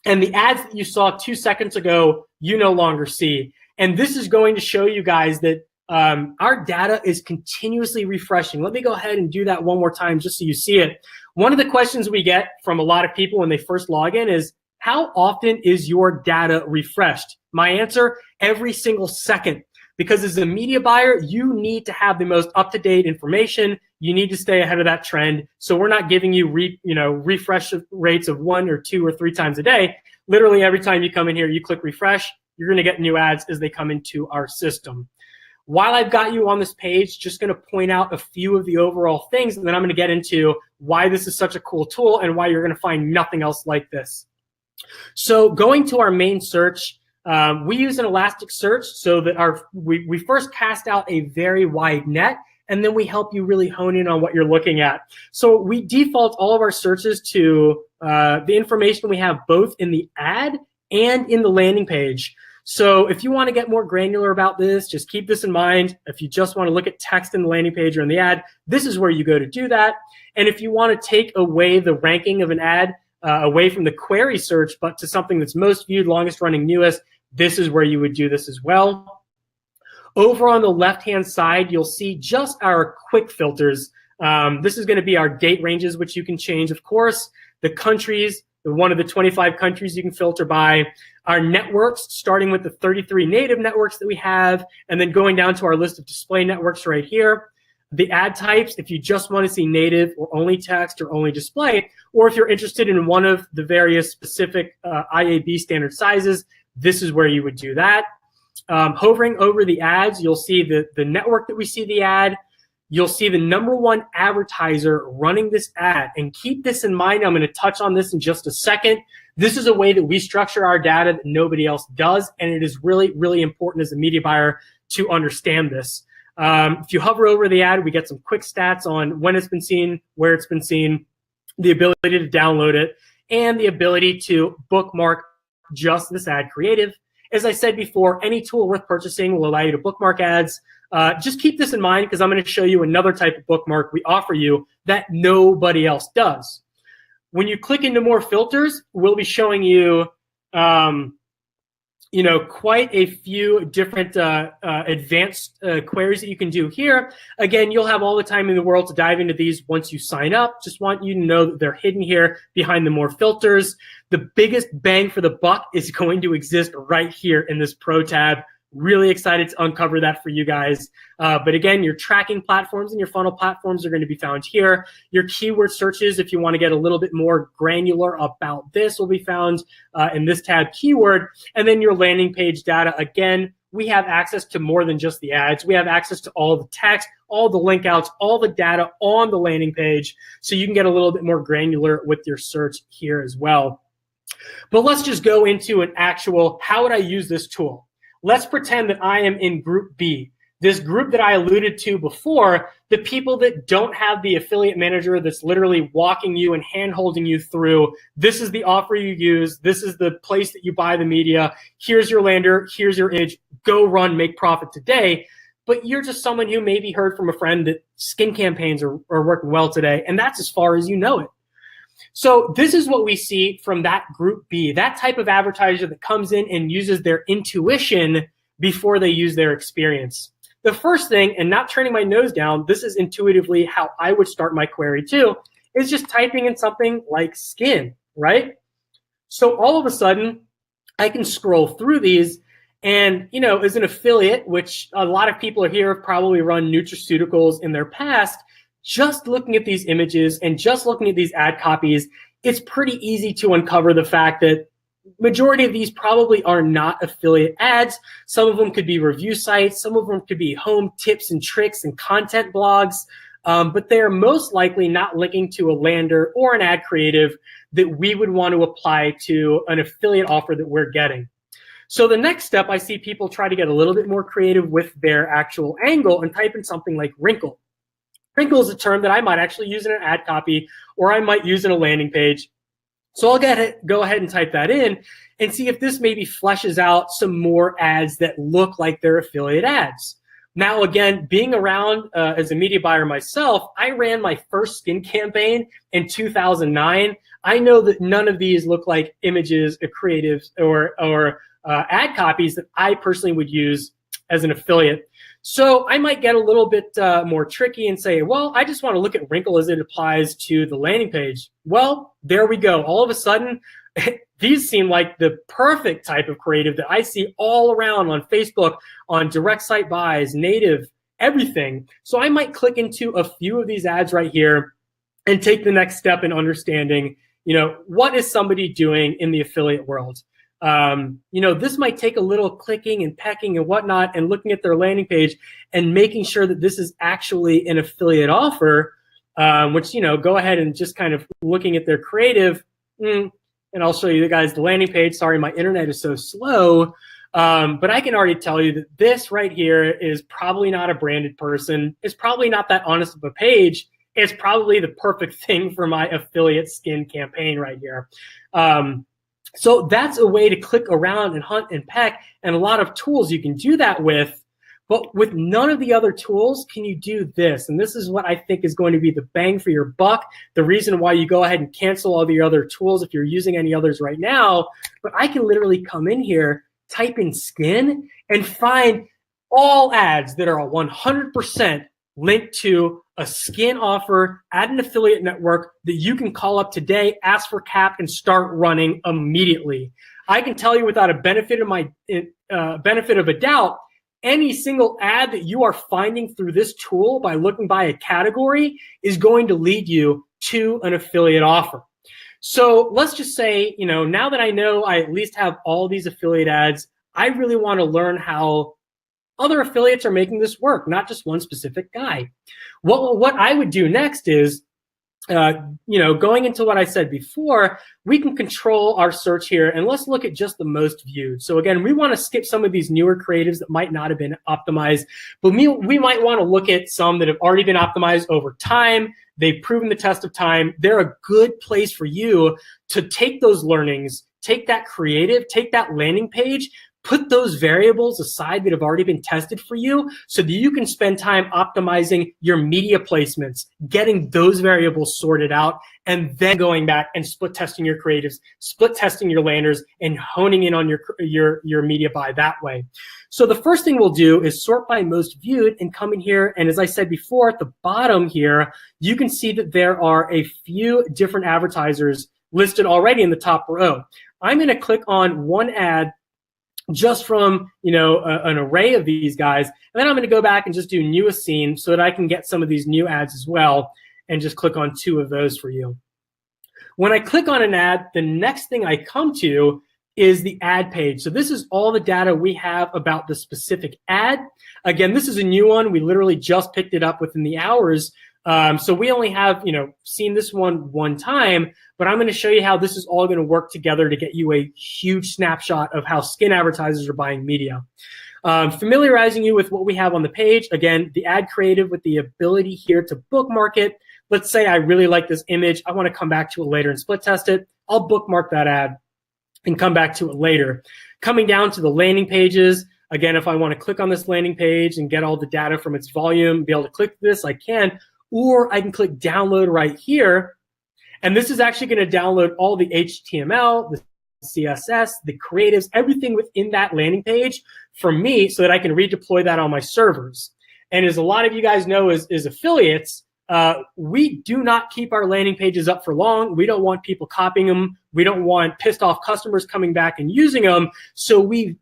and the ads that you saw 2 seconds ago, you no longer see. And this is going to show you guys that our data is continuously refreshing. Let me go ahead and do that one more time just so you see it. One of the questions we get from a lot of people when they first log in is, how often is your data refreshed? My answer, every single second. Because as a media buyer, you need to have the most up-to-date information. You need to stay ahead of that trend. So we're not giving you refresh rates of 1 or 2 or 3 times a day. Literally every time you come in here, you click refresh, you're going to get new ads as they come into our system. While I've got you on this page, just going to point out a few of the overall things, and then I'm going to get into why this is such a cool tool and why you're going to find nothing else like this. So going to our main search, we use an Elasticsearch so that we first cast out a very wide net, and then we help you really hone in on what you're looking at. So we default all of our searches to the information we have both in the ad and in the landing page. So if you want to get more granular about this, just keep this in mind. If you just want to look at text in the landing page or in the ad, this is where you go to do that. And if you want to take away the ranking of an ad away from the query search, but to something that's most viewed, longest running, newest, this is where you would do this as well. Over on the left-hand side, you'll see just our quick filters. This is going to be our date ranges, which you can change, of course. The countries, one of the 25 countries you can filter by. Our networks, starting with the 33 native networks that we have, and then going down to our list of display networks right here. The ad types, if you just want to see native or only text or only display, or if you're interested in one of the various specific IAB standard sizes, this is where you would do that. Hovering over the ads, you'll see the network that we see the ad. You'll see the #1 advertiser running this ad. And keep this in mind. I'm going to touch on this in just a second. This is a way that we structure our data that nobody else does. And it is really, really important as a media buyer to understand this. If you hover over the ad, we get some quick stats on when it's been seen, where it's been seen, the ability to download it, and the ability to bookmark just this ad creative. As I said before, any tool worth purchasing will allow you to bookmark ads. Just keep this in mind because I'm going to show you another type of bookmark we offer you that nobody else does. When you click into more filters, we'll be showing you, quite a few different advanced queries that you can do here. Again, you'll have all the time in the world to dive into these once you sign up. Just want you to know that they're hidden here behind the more filters. The biggest bang for the buck is going to exist right here in this Pro tab. Really excited to uncover that for you guys. But again, your tracking platforms and your funnel platforms are going to be found here. Your keyword searches, if you want to get a little bit more granular about this, will be found in this tab, keyword. And then your landing page data, again, we have access to more than just the ads. We have access to all the text, all the link outs, all the data on the landing page. So you can get a little bit more granular with your search here as well. But let's just go into an actual, how would I use this tool? Let's pretend that I am in group B, this group that I alluded to before, the people that don't have the affiliate manager that's literally walking you and hand-holding you through, this is the offer you use, this is the place that you buy the media, here's your lander, here's your image, go run, make profit today. but you're just someone who maybe heard from a friend that skin campaigns are working well today, and that's as far as you know it. So this is what we see from that group B, that type of advertiser that comes in and uses their intuition before they use their experience. The first thing, and not turning my nose down, this is intuitively how I would start my query too, is just typing in something like skin, right? So all of a sudden, I can scroll through these, and as an affiliate, which a lot of people here have probably run nutraceuticals in their past, just looking at these images and just looking at these ad copies, it's pretty easy to uncover the fact that majority of these probably are not affiliate ads. Some of them could be review sites. Some of them could be home tips and tricks and content blogs. But they are most likely not linking to a lander or an ad creative that we would want to apply to an affiliate offer that we're getting. So the next step, I see people try to get a little bit more creative with their actual angle and type in something like wrinkle. Wrinkle is a term that I might actually use in an ad copy, or I might use in a landing page. So I'll go ahead and type that in and see if this maybe fleshes out some more ads that look like they're affiliate ads. Now, again, being around as a media buyer myself, I ran my first skin campaign in 2009. I know that none of these look like images, creatives, or ad copies that I personally would use as an affiliate. So I might get a little bit more tricky and say, well, I just want to look at wrinkle as it applies to the landing page. Well, there we go. All of a sudden, these seem like the perfect type of creative that I see all around on Facebook, on direct site buys, native, everything. So I might click into a few of these ads right here and take the next step in understanding, what is somebody doing in the affiliate world? This might take a little clicking and pecking and whatnot and looking at their landing page and making sure that this is actually an affiliate offer, which, go ahead and just kind of looking at their creative. And I'll show you guys the landing page. Sorry, my internet is so slow. But I can already tell you that this right here is probably not a branded person. It's probably not that honest of a page. It's probably the perfect thing for my affiliate skin campaign right here. So that's a way to click around and hunt and peck, and a lot of tools you can do that with. But with none of the other tools can you do this. And this is what I think is going to be the bang for your buck, the reason why you go ahead and cancel all the other tools if you're using any others right now. But I can literally come in here, type in skin, and find all ads that are 100% linked to a skin offer at an affiliate network that you can call up today, ask for cap, and start running immediately. I can tell you without a benefit of a doubt, any single ad that you are finding through this tool by looking by a category is going to lead you to an affiliate offer. So let's just say, now that I know I at least have all these affiliate ads, I really want to learn how other affiliates are making this work, not just one specific guy. What I would do next is, going into what I said before, we can control our search here, and let's look at just the most viewed. So again, we want to skip some of these newer creatives that might not have been optimized, but we might want to look at some that have already been optimized over time. They've proven the test of time. They're a good place for you to take those learnings, take that creative, take that landing page, put those variables aside that have already been tested for you so that you can spend time optimizing your media placements, getting those variables sorted out, and then going back and split testing your creatives, split testing your landers, and honing in on your media buy that way. So the first thing we'll do is sort by most viewed and come in here. And as I said before, at the bottom here, you can see that there are a few different advertisers listed already in the top row. I'm going to click on one ad just from an array of these guys, and then I'm going to go back and just do newest scene so that I can get some of these new ads as well, and just click on two of those for you. When I click on an ad, the next thing I come to is the ad page. So this is all the data we have about the specific ad. Again, this is a new one. We literally just picked it up within the hours. So we only have, seen this one time, but I'm going to show you how this is all going to work together to get you a huge snapshot of how skin advertisers are buying media. Familiarizing you with what we have on the page. Again, the ad creative with the ability here to bookmark it. Let's say I really like this image. I want to come back to it later and split test it. I'll bookmark that ad and come back to it later. Coming down to the landing pages. Again, if I want to click on this landing page and get all the data from its volume, be able to click this, I can, or I can click download right here. And this is actually going to download all the HTML, the CSS, the creatives, everything within that landing page for me so that I can redeploy that on my servers. And as a lot of you guys know as affiliates, we do not keep our landing pages up for long. We don't want people copying them. We don't want pissed off customers coming back and using them. So we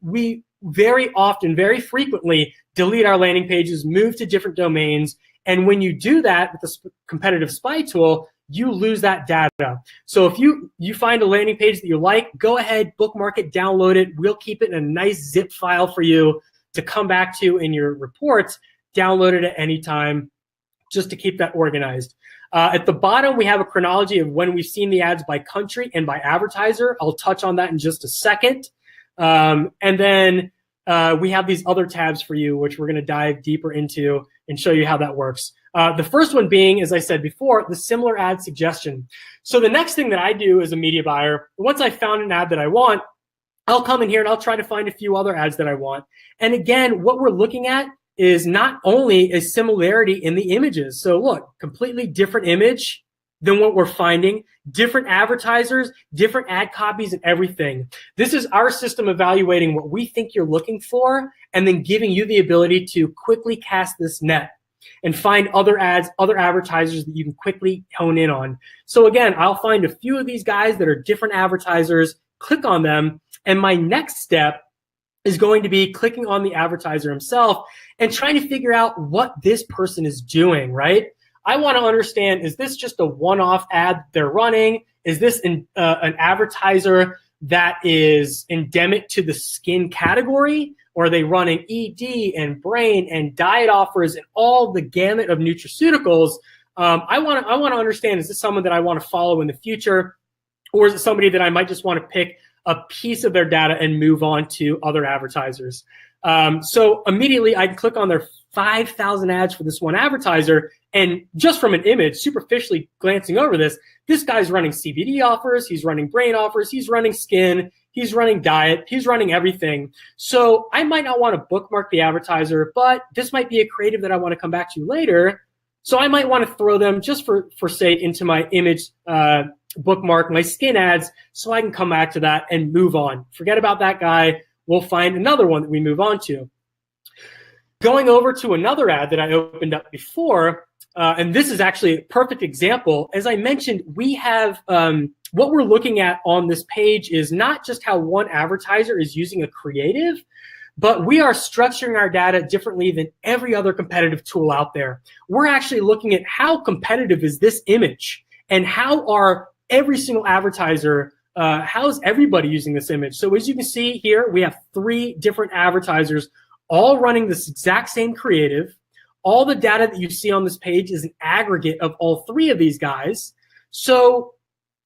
very often, very frequently delete our landing pages, move to different domains. And when you do that with the competitive spy tool, you lose that data. So if you find a landing page that you like, go ahead, bookmark it, download it. We'll keep it in a nice zip file for you to come back to in your reports. Download it at any time just to keep that organized. At the bottom, we have a chronology of when we've seen the ads by country and by advertiser. I'll touch on that in just a second. And then we have these other tabs for you, which we're going to dive deeper into and show you how that works. The first one being, as I said before, the similar ad suggestion. So the next thing that I do as a media buyer, once I've found an ad that I want, I'll come in here and I'll try to find a few other ads that I want. And again, what we're looking at is not only a similarity in the images. So look, completely different image than what we're finding, different advertisers, different ad copies and everything. This is our system evaluating what we think you're looking for and then giving you the ability to quickly cast this net and find other ads, other advertisers that you can quickly hone in on. So again, I'll find a few of these guys that are different advertisers, click on them, and my next step is going to be clicking on the advertiser himself and trying to figure out what this person is doing, right? I want to understand, is this just a one-off ad they're running? Is this an advertiser that is endemic to the skin category? Or are they running ED and brain and diet offers and all the gamut of nutraceuticals? I want to understand, is this someone that I want to follow in the future? Or is it somebody that I might just want to pick a piece of their data and move on to other advertisers? So immediately I can click on their 5,000 ads for this one advertiser. And just from an image, superficially glancing over this guy's running CBD offers, he's running brain offers, he's running skin, he's running diet, he's running everything. So I might not want to bookmark the advertiser, but this might be a creative that I want to come back to later. So I might want to throw them just for sake into my image bookmark, my skin ads, so I can come back to that and move on. Forget about that guy. We'll find another one that we move on to. Going over to another ad that I opened up before, and this is actually a perfect example. As I mentioned, we have what we're looking at on this page is not just how one advertiser is using a creative, but we are structuring our data differently than every other competitive tool out there. We're actually looking at how competitive is this image and how are every single advertiser, how's everybody using this image? So as you can see here, we have 3 different advertisers all running this exact same creative. All the data that you see on this page is an aggregate of all 3 of these guys. So,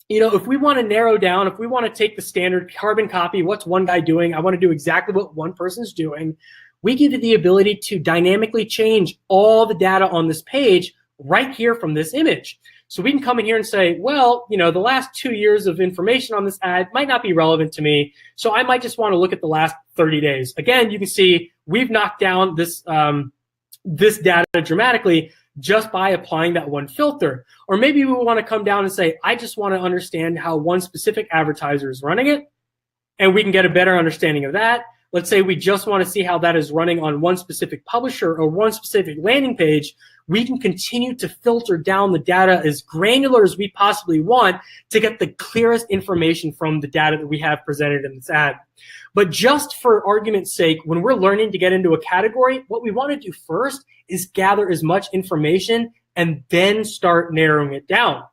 you know, if we want to narrow down, if we want to take the standard carbon copy, what's one guy doing? I want to do exactly what one person's doing. We give you the ability to dynamically change all the data on this page right here from this image. So we can come in here and say, well, you know, the last 2 years of information on this ad might not be relevant to me. So I might just want to look at the last 30 days. Again, you can see we've knocked down this, this data dramatically just by applying that one filter. Or maybe we want to come down and say, I just want to understand how one specific advertiser is running it. And we can get a better understanding of that. Let's say we just want to see how that is running on one specific publisher or one specific landing page. We can continue to filter down the data as granular as we possibly want to get the clearest information from the data that we have presented in this ad. But just for argument's sake, when we're learning to get into a category, what we want to do first is gather as much information and then start narrowing it down.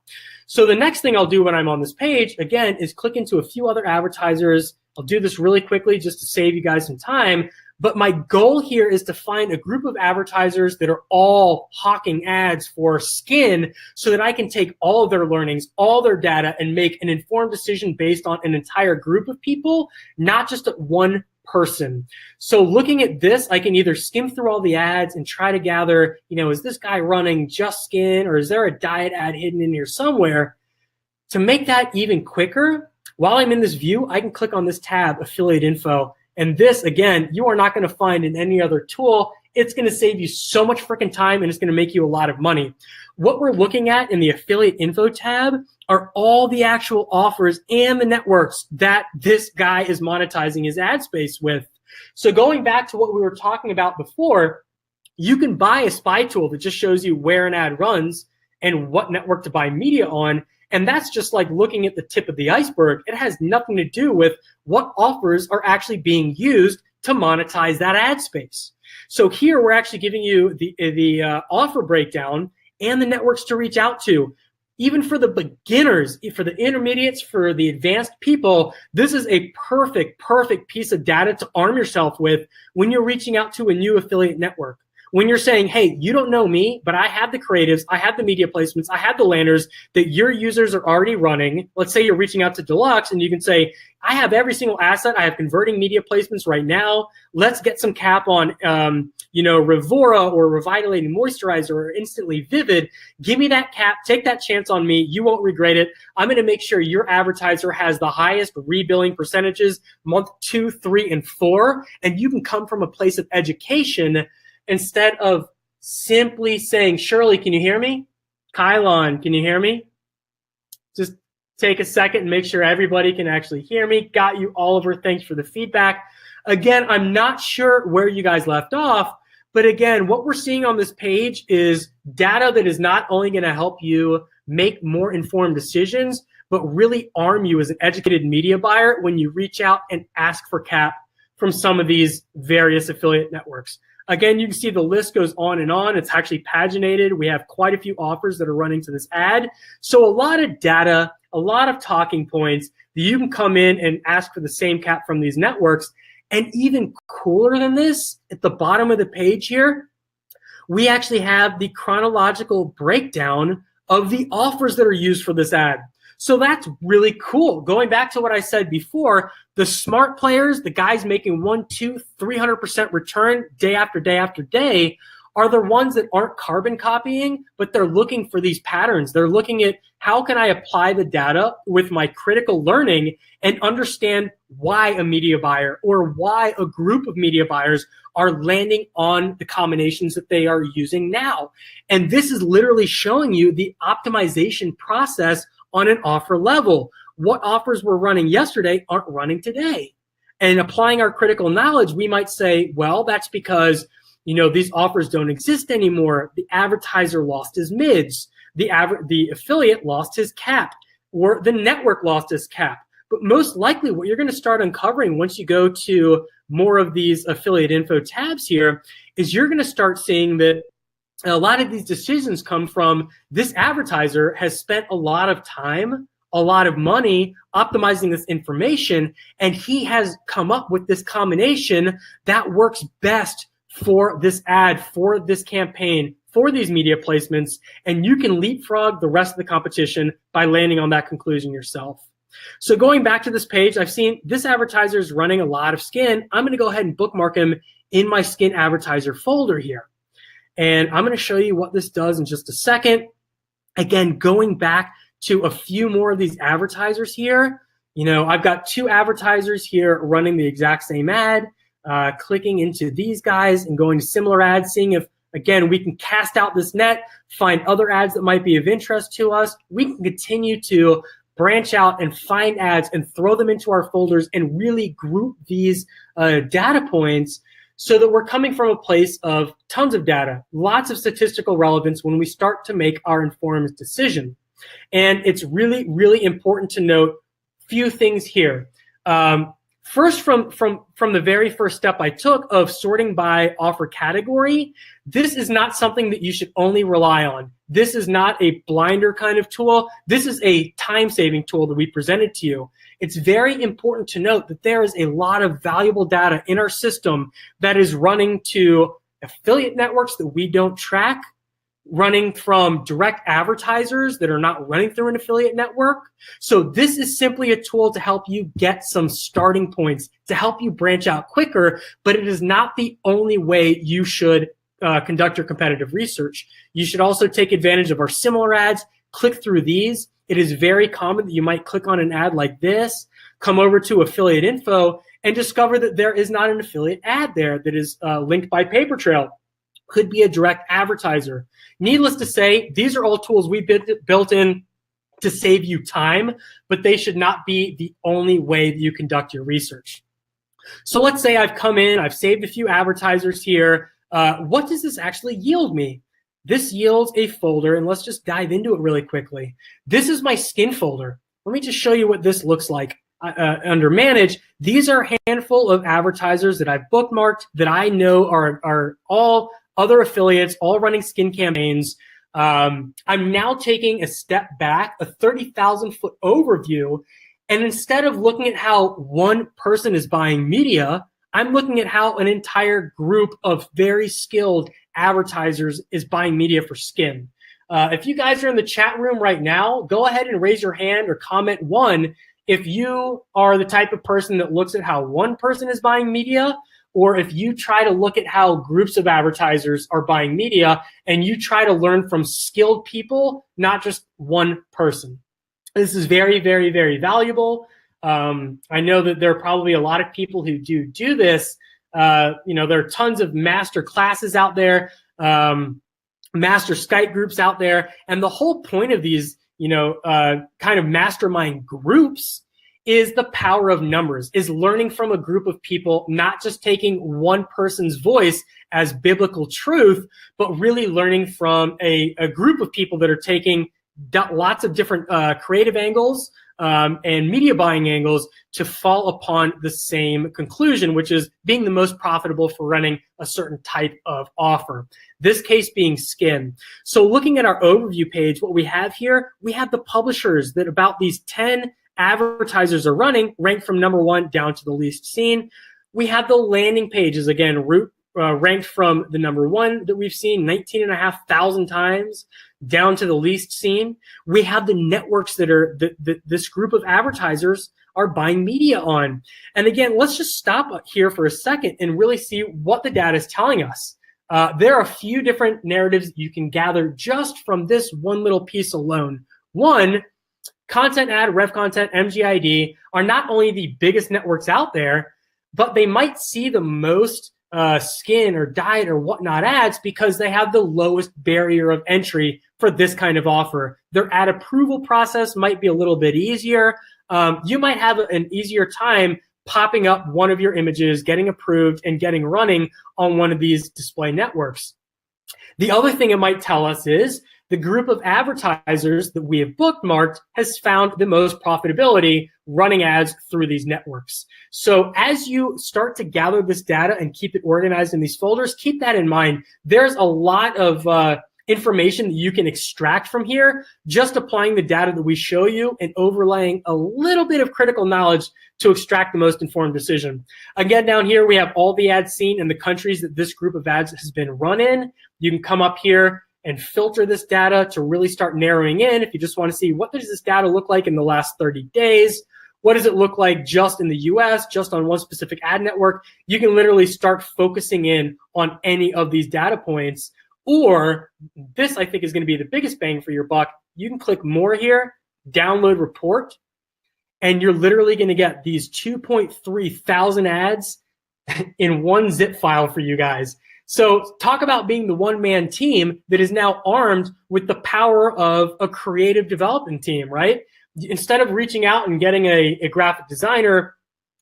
So the next thing I'll do when I'm on this page, again, is click into a few other advertisers. I'll do this really quickly just to save you guys some time. But my goal here is to find a group of advertisers that are all hawking ads for skin so that I can take all of their learnings, all their data, and make an informed decision based on an entire group of people, not just one person. So looking at this, I can either skim through all the ads and try to gather, you know, is this guy running just skin or is there a diet ad hidden in here somewhere? To make that even quicker, while I'm in this view, I can click on this tab, Affiliate Info, And this, again, you are not going to find in any other tool. It's going to save you so much freaking time, and it's going to make you a lot of money. What we're looking at in the affiliate info tab are all the actual offers and the networks that this guy is monetizing his ad space with. So going back to what we were talking about before, you can buy a spy tool that just shows you where an ad runs and what network to buy media on. And that's just like looking at the tip of the iceberg. It has nothing to do with what offers are actually being used to monetize that ad space. So here we're actually giving you the offer breakdown and the networks to reach out to. Even for the beginners, for the intermediates, for the advanced people, this is a perfect piece of data to arm yourself with when you're reaching out to a new affiliate network. When you're saying, hey, you don't know me, but I have the creatives, I have the media placements, I have the landers that your users are already running. Let's say you're reaching out to Deluxe and you can say, I have every single asset. I have converting media placements right now. Let's get some cap on, Revora or Revitalating Moisturizer or Instantly Vivid. Give me that cap. Take that chance on me. You won't regret it. I'm going to make sure your advertiser has the highest rebilling percentages month 2, 3, and 4. And you can come from a place of education instead of simply saying, Shirley, can you hear me? Kylon, can you hear me? Just take a second and make sure everybody can actually hear me. Got you, Oliver. Thanks for the feedback. Again, I'm not sure where you guys left off, but again, what we're seeing on this page is data that is not only going to help you make more informed decisions, but really arm you as an educated media buyer when you reach out and ask for cap from some of these various affiliate networks. Again, you can see the list goes on and on. It's actually paginated. We have quite a few offers that are running to this ad. So a lot of data, a lot of talking points that you can come in and ask for the same cap from these networks. And even cooler than this, at the bottom of the page here, we actually have the chronological breakdown of the offers that are used for this ad. So that's really cool. Going back to what I said before, the smart players, the guys making 100%, 200%, 300% return day after day after day, are the ones that aren't carbon copying, but they're looking for these patterns. They're looking at how can I apply the data with my critical learning and understand why a media buyer or why a group of media buyers are landing on the combinations that they are using now. And this is literally showing you the optimization process on an offer level. What offers were running yesterday aren't running today. And applying our critical knowledge, we might say, well, that's because these offers don't exist anymore. The advertiser lost his mids. The affiliate lost his cap, or the network lost his cap. But most likely what you're going to start uncovering once you go to more of these affiliate info tabs here is you're going to start seeing that a lot of these decisions come from this advertiser has spent a lot of time, a lot of money optimizing this information, and he has come up with this combination that works best for this ad, for this campaign, for these media placements, and you can leapfrog the rest of the competition by landing on that conclusion yourself. So going back to this page, I've seen this advertiser is running a lot of skin. I'm going to go ahead and bookmark him in my skin advertiser folder here. And I'm going to show you what this does in just a second. Again, going back to a few more of these advertisers here. I've got 2 advertisers here running the exact same ad. Clicking into these guys and going to similar ads, seeing if, again, we can cast out this net, find other ads that might be of interest to us. We can continue to branch out and find ads and throw them into our folders and really group these data points so that we're coming from a place of tons of data, lots of statistical relevance when we start to make our informed decision. And it's really, really important to note a few things here. First, from the very first step I took of sorting by offer category, this is not something that you should only rely on. This is not a blinder kind of tool. This is a time-saving tool that we presented to you. It's very important to note that there is a lot of valuable data in our system that is running to affiliate networks that we don't track, running from direct advertisers that are not running through an affiliate network. So this is simply a tool to help you get some starting points, to help you branch out quicker, but it is not the only way you should conduct your competitive research. You should also take advantage of our similar ads, click through these. It is very common that you might click on an ad like this, come over to affiliate info, and discover that there is not an affiliate ad there that is linked by Paper Trail. Could be a direct advertiser. Needless to say, these are all tools we built in to save you time, but they should not be the only way that you conduct your research. So let's say I've come in, I've saved a few advertisers here. What does this actually yield me? This yields a folder, and let's just dive into it really quickly. This is my skin folder. Let me just show you what this looks like. Under Manage, these are a handful of advertisers that I've bookmarked that I know are all other affiliates, all running skin campaigns. I'm now taking a step back, a 30,000-foot overview, and instead of looking at how one person is buying media, I'm looking at how an entire group of very skilled advertisers is buying media for skin. If you guys are in the chat room right now, go ahead and raise your hand or comment 1 if you are the type of person that looks at how one person is buying media, or if you try to look at how groups of advertisers are buying media and you try to learn from skilled people, not just one person. This is very, very, very valuable. I know that there are probably a lot of people who do this. There are tons of master classes out there, master Skype groups out there. And the whole point of these, kind of mastermind groups is the power of numbers, is learning from a group of people, not just taking one person's voice as biblical truth, but really learning from a group of people that are taking lots of different creative angles and media buying angles to fall upon the same conclusion, which is being the most profitable for running a certain type of offer. This case being skin. So looking at our overview page, what we have here, we have the publishers that about these 10 advertisers are running, ranked from number 1 down to the least seen. We have the landing pages, again, ranked from the number 1 that we've seen 19,500 times down to the least seen. We have the networks that are this group of advertisers are buying media on. And again, let's just stop here for a second and really see what the data is telling us. There are a few different narratives you can gather just from this one little piece alone. One, Content Ad, Rev Content, MGID are not only the biggest networks out there, but they might see the most skin or diet or whatnot ads because they have the lowest barrier of entry for this kind of offer. Their ad approval process might be a little bit easier. You might have an easier time popping up one of your images, getting approved, and getting running on one of these display networks. The other thing it might tell us is the group of advertisers that we have bookmarked has found the most profitability running ads through these networks. So as you start to gather this data and keep it organized in these folders, keep that in mind. There's a lot of information that you can extract from here, just applying the data that we show you and overlaying a little bit of critical knowledge to extract the most informed decision. Again, down here, we have all the ads seen in the countries that this group of ads has been run in. You can come up here and filter this data to really start narrowing in if you just want to see what does this data look like in the last 30 days. What does it look like just in the US, just on one specific ad network? You can literally start focusing in on any of these data points. Or this, I think, is going to be the biggest bang for your buck. You can click more here, download report, and you're literally going to get these 2.3 thousand ads in one zip file for you guys. So talk about being the one-man team that is now armed with the power of a creative development team, right? Instead of reaching out and getting a graphic designer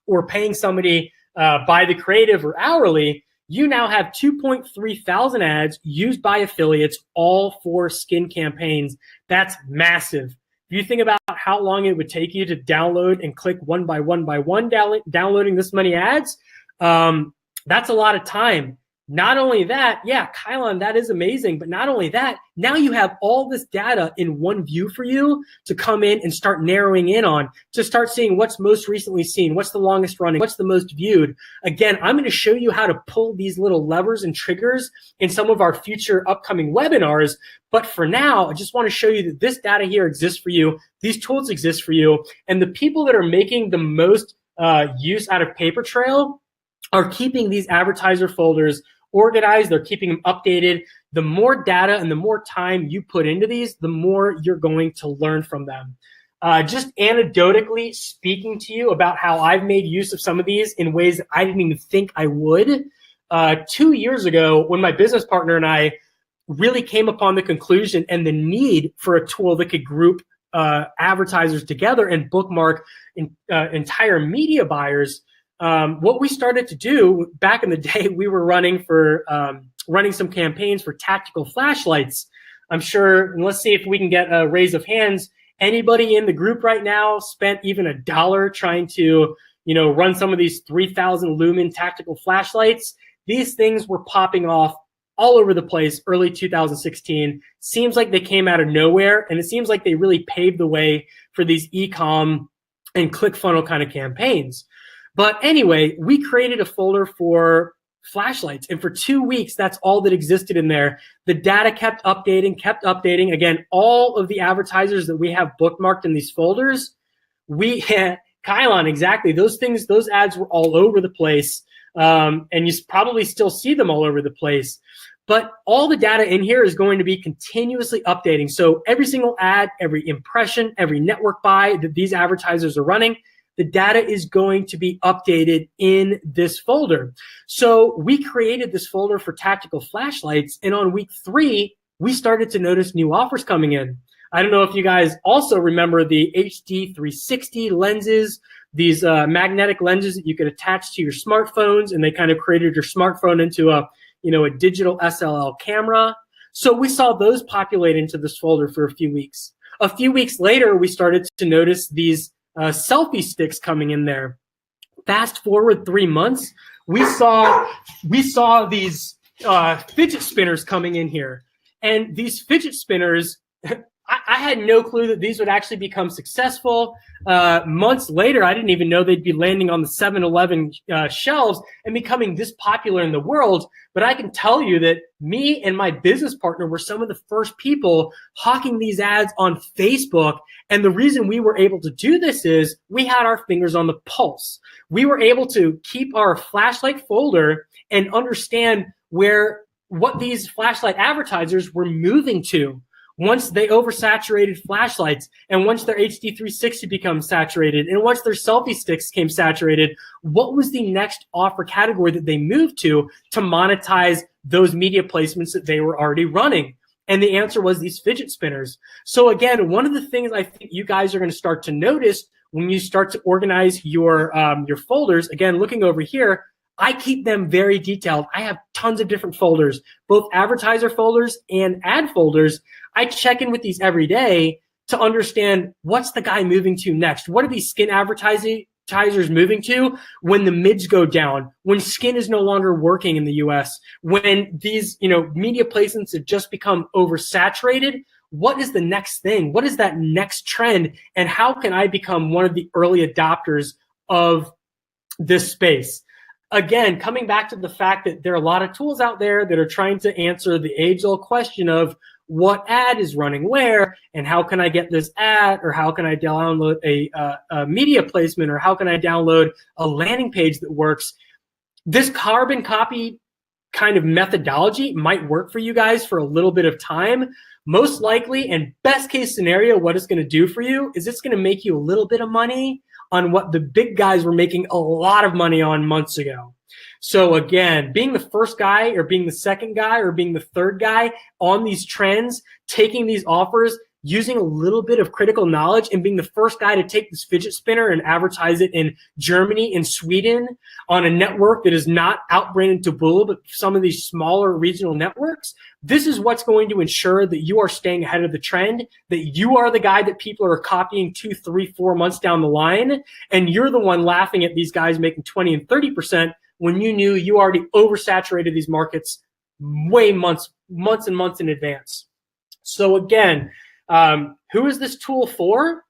or paying somebody by the creative or hourly, you now have 2.3 thousand ads used by affiliates, all for skin campaigns. That's massive. If you think about how long it would take you to download and click one by one by one downloading this many ads, that's a lot of time. Not only that, yeah, Kylon, that is amazing. But not only that, now you have all this data in one view for you to come in and start narrowing in on, to start seeing what's most recently seen, what's the longest running, what's the most viewed. Again, I'm going to show you how to pull these little levers and triggers in some of our future upcoming webinars. But for now, I just want to show you that this data here exists for you. These tools exist for you. And the people that are making the most use out of Paper Trail are keeping these advertiser folders organized. They're keeping them updated. The more data and the more time you put into these, the more you're going to learn from them. just anecdotally speaking to you about how I've made use of some of these in ways that I didn't even think I would. 2 years ago, when my business partner and I really came upon the conclusion and the need for a tool that could group advertisers together and bookmark entire media buyers, what we started to do back in the day, we were running some campaigns for tactical flashlights. I'm sure, and let's see if we can get a raise of hands. Anybody in the group right now spent even $1 trying to, run some of these 3,000 lumen tactical flashlights? These things were popping off all over the place early 2016. Seems like they came out of nowhere, and it seems like they really paved the way for these e-com and ClickFunnels kind of campaigns. But anyway, we created a folder for flashlights, and for 2 weeks, that's all that existed in there. The data kept updating. Again, all of the advertisers that we have bookmarked in these folders, Kylon, exactly. Those ads were all over the place. And you probably still see them all over the place. But all the data in here is going to be continuously updating. So every single ad, every impression, every network buy that these advertisers are running, the data is going to be updated in this folder. So we created this folder for tactical flashlights, and on week 3, we started to notice new offers coming in. I don't know if you guys also remember the HD 360 lenses, these magnetic lenses that you could attach to your smartphones, and they kind of created your smartphone into a digital SLR camera. So we saw those populate into this folder for a few weeks. A few weeks later, we started to notice these selfie sticks coming in there. Fast forward 3 months, we saw these fidget spinners coming in here. And these fidget spinners, I had no clue that these would actually become successful. Months later, I didn't even know they'd be landing on the 7-Eleven shelves and becoming this popular in the world. But I can tell you that me and my business partner were some of the first people hawking these ads on Facebook. And the reason we were able to do this is we had our fingers on the pulse. We were able to keep our flashlight folder and understand what these flashlight advertisers were moving to. Once they oversaturated flashlights, and once their HD 360 becomes saturated, and once their selfie sticks came saturated, what was the next offer category that they moved to monetize those media placements that they were already running? And the answer was these fidget spinners. So again, one of the things I think you guys are going to start to notice when you start to organize your folders, again, looking over here, I keep them very detailed. I have tons of different folders, both advertiser folders and ad folders. I check in with these every day to understand what's the guy moving to next. What are these skin advertisers moving to when the mids go down, when skin is no longer working in the US, when these media placements have just become oversaturated? What is the next thing? What is that next trend? And how can I become one of the early adopters of this space? Again, coming back to the fact that there are a lot of tools out there that are trying to answer the age-old question of what ad is running where, and how can I get this ad, or how can I download a media placement, or how can I download a landing page that works. This carbon copy kind of methodology might work for you guys for a little bit of time. Most likely, and best case scenario, what it's going to do for you is it's going to make you a little bit of money on what the big guys were making a lot of money on months ago. So again, being the first guy or being the second guy or being the third guy on these trends, taking these offers, using a little bit of critical knowledge, and being the first guy to take this fidget spinner and advertise it in Germany and Sweden on a network that is not outbranded to Bull, but some of these smaller regional networks, this is what's going to ensure that you are staying ahead of the trend, that you are the guy that people are copying 2, 3, 4 months down the line, and you're the one laughing at these guys making 20 and 30% when you knew you already oversaturated these markets way months and months in advance. So again, who is this tool for?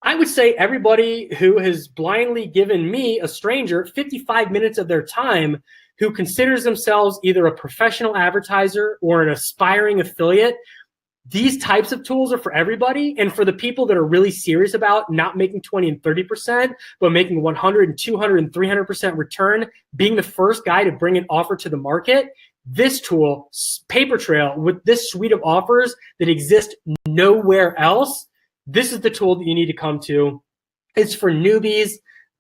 I would say everybody who has blindly given me, a stranger, 55 minutes of their time, who considers themselves either a professional advertiser or an aspiring affiliate. These types of tools are for everybody. And for the people that are really serious about not making 20 and 30%, but making 100 and 200 and 300% return, being the first guy to bring an offer to the market, this tool, PayPer Trail, with this suite of offers that exist nowhere else, this is the tool that you need to come to. It's for newbies.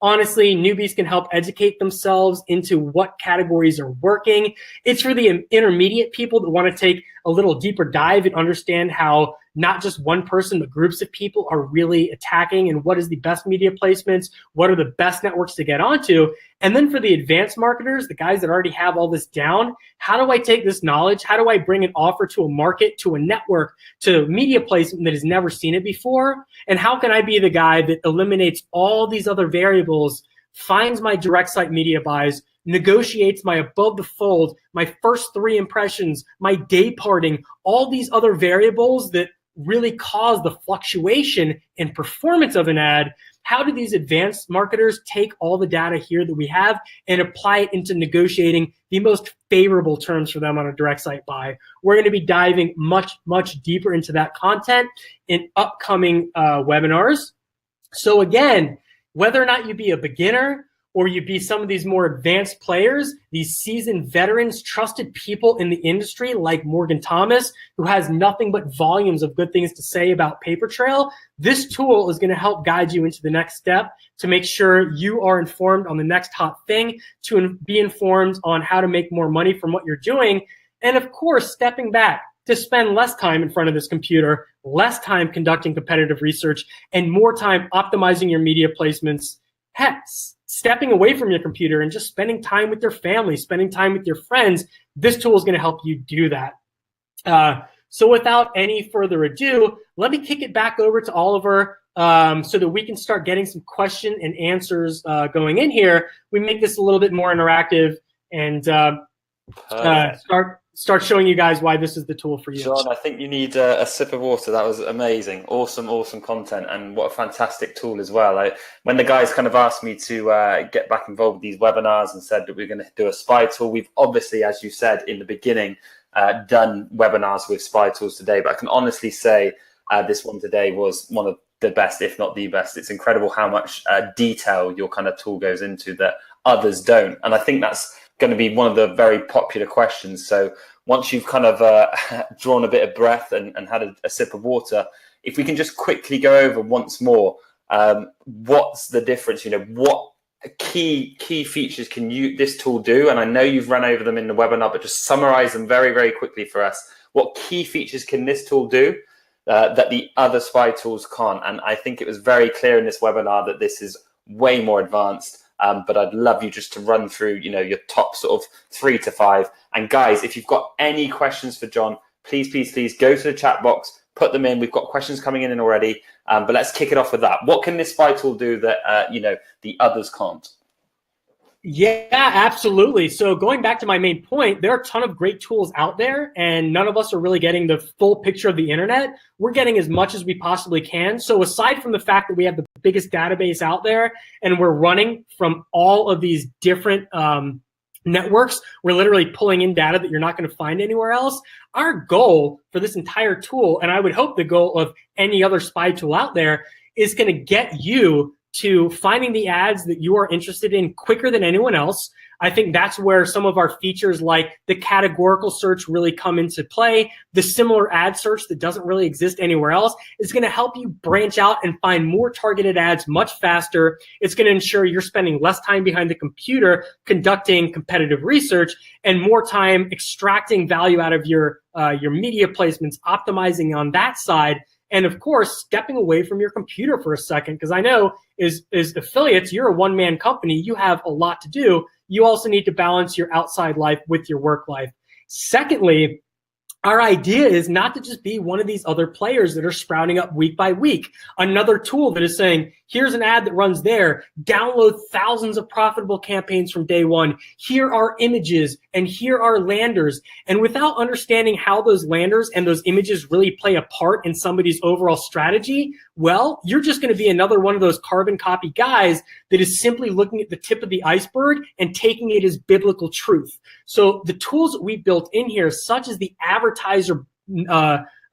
Honestly, newbies can help educate themselves into what categories are working. It's for the intermediate people that want to take a little deeper dive and understand how not just one person, but groups of people are really attacking, and what is the best media placements, what are the best networks to get onto. And then for the advanced marketers, the guys that already have all this down, how do I take this knowledge? How do I bring an offer to a market, to a network, to media placement that has never seen it before? And how can I be the guy that eliminates all these other variables, finds my direct site media buys, negotiates my above the fold, my first 3 impressions, my day parting, all these other variables that really cause the fluctuation in performance of an ad? How do these advanced marketers take all the data here that we have and apply it into negotiating the most favorable terms for them on a direct site buy? We're going to be diving much, much deeper into that content in upcoming webinars. So again, whether or not you be a beginner or you be some of these more advanced players, these seasoned veterans, trusted people in the industry like Morgan Thomas, who has nothing but volumes of good things to say about Paper Trail, this tool is going to help guide you into the next step to make sure you are informed on the next hot thing, to be informed on how to make more money from what you're doing, and of course, stepping back to spend less time in front of this computer, less time conducting competitive research, and more time optimizing your media placements. Heck, stepping away from your computer and just spending time with your family, spending time with your friends. This tool is going to help you do that. So without any further ado, let me kick it back over to Oliver so that we can start getting some question and answers going in here. We make this a little bit more interactive and start showing you guys why this is the tool for you. John, I think you need a sip of water. That was amazing. Awesome content, and what a fantastic tool as well. When the guys kind of asked me to get back involved with these webinars and said that we're going to do a spy tool, we've obviously, as you said in the beginning, done webinars with spy tools today, but I can honestly say this one today was one of the best, if not the best. It's incredible how much detail your kind of tool goes into that others don't. And I think that's going to be one of the very popular questions. So once you've kind of drawn a bit of breath and had a sip of water, if we can just quickly go over once more, what's the difference? What key features can this tool do? And I know you've run over them in the webinar, but just summarize them very, very quickly for us. What key features can this tool do that the other spy tools can't? And I think it was very clear in this webinar that this is way more advanced. But I'd love you just to run through, your top sort of 3 to 5. And guys, if you've got any questions for John, please go to the chat box, put them in. We've got questions coming in already, but let's kick it off with that. What can this spy tool do that, the others can't? Yeah, absolutely. So going back to my main point, there are a ton of great tools out there, and none of us are really getting the full picture of the internet. We're getting as much as we possibly can. So aside from the fact that we have the biggest database out there and we're running from all of these different networks, we're literally pulling in data that you're not going to find anywhere else. Our goal for this entire tool, and I would hope the goal of any other spy tool out there, is going to get you to finding the ads that you are interested in quicker than anyone else. I think that's where some of our features like the categorical search really come into play. The similar ad search that doesn't really exist anywhere else is going to help you branch out and find more targeted ads much faster. It's going to ensure you're spending less time behind the computer conducting competitive research and more time extracting value out of your media placements, optimizing on that side. And of course, stepping away from your computer for a second, because I know as affiliates, you're a one-man company. You have a lot to do. You also need to balance your outside life with your work life. Secondly, our idea is not to just be one of these other players that are sprouting up week by week. Another tool that is saying, here's an ad that runs there. Download thousands of profitable campaigns from day one. Here are images and here are landers. And without understanding how those landers and those images really play a part in somebody's overall strategy, well, you're just going to be another one of those carbon copy guys that is simply looking at the tip of the iceberg and taking it as biblical truth. So the tools that we built in here, such as the advertiser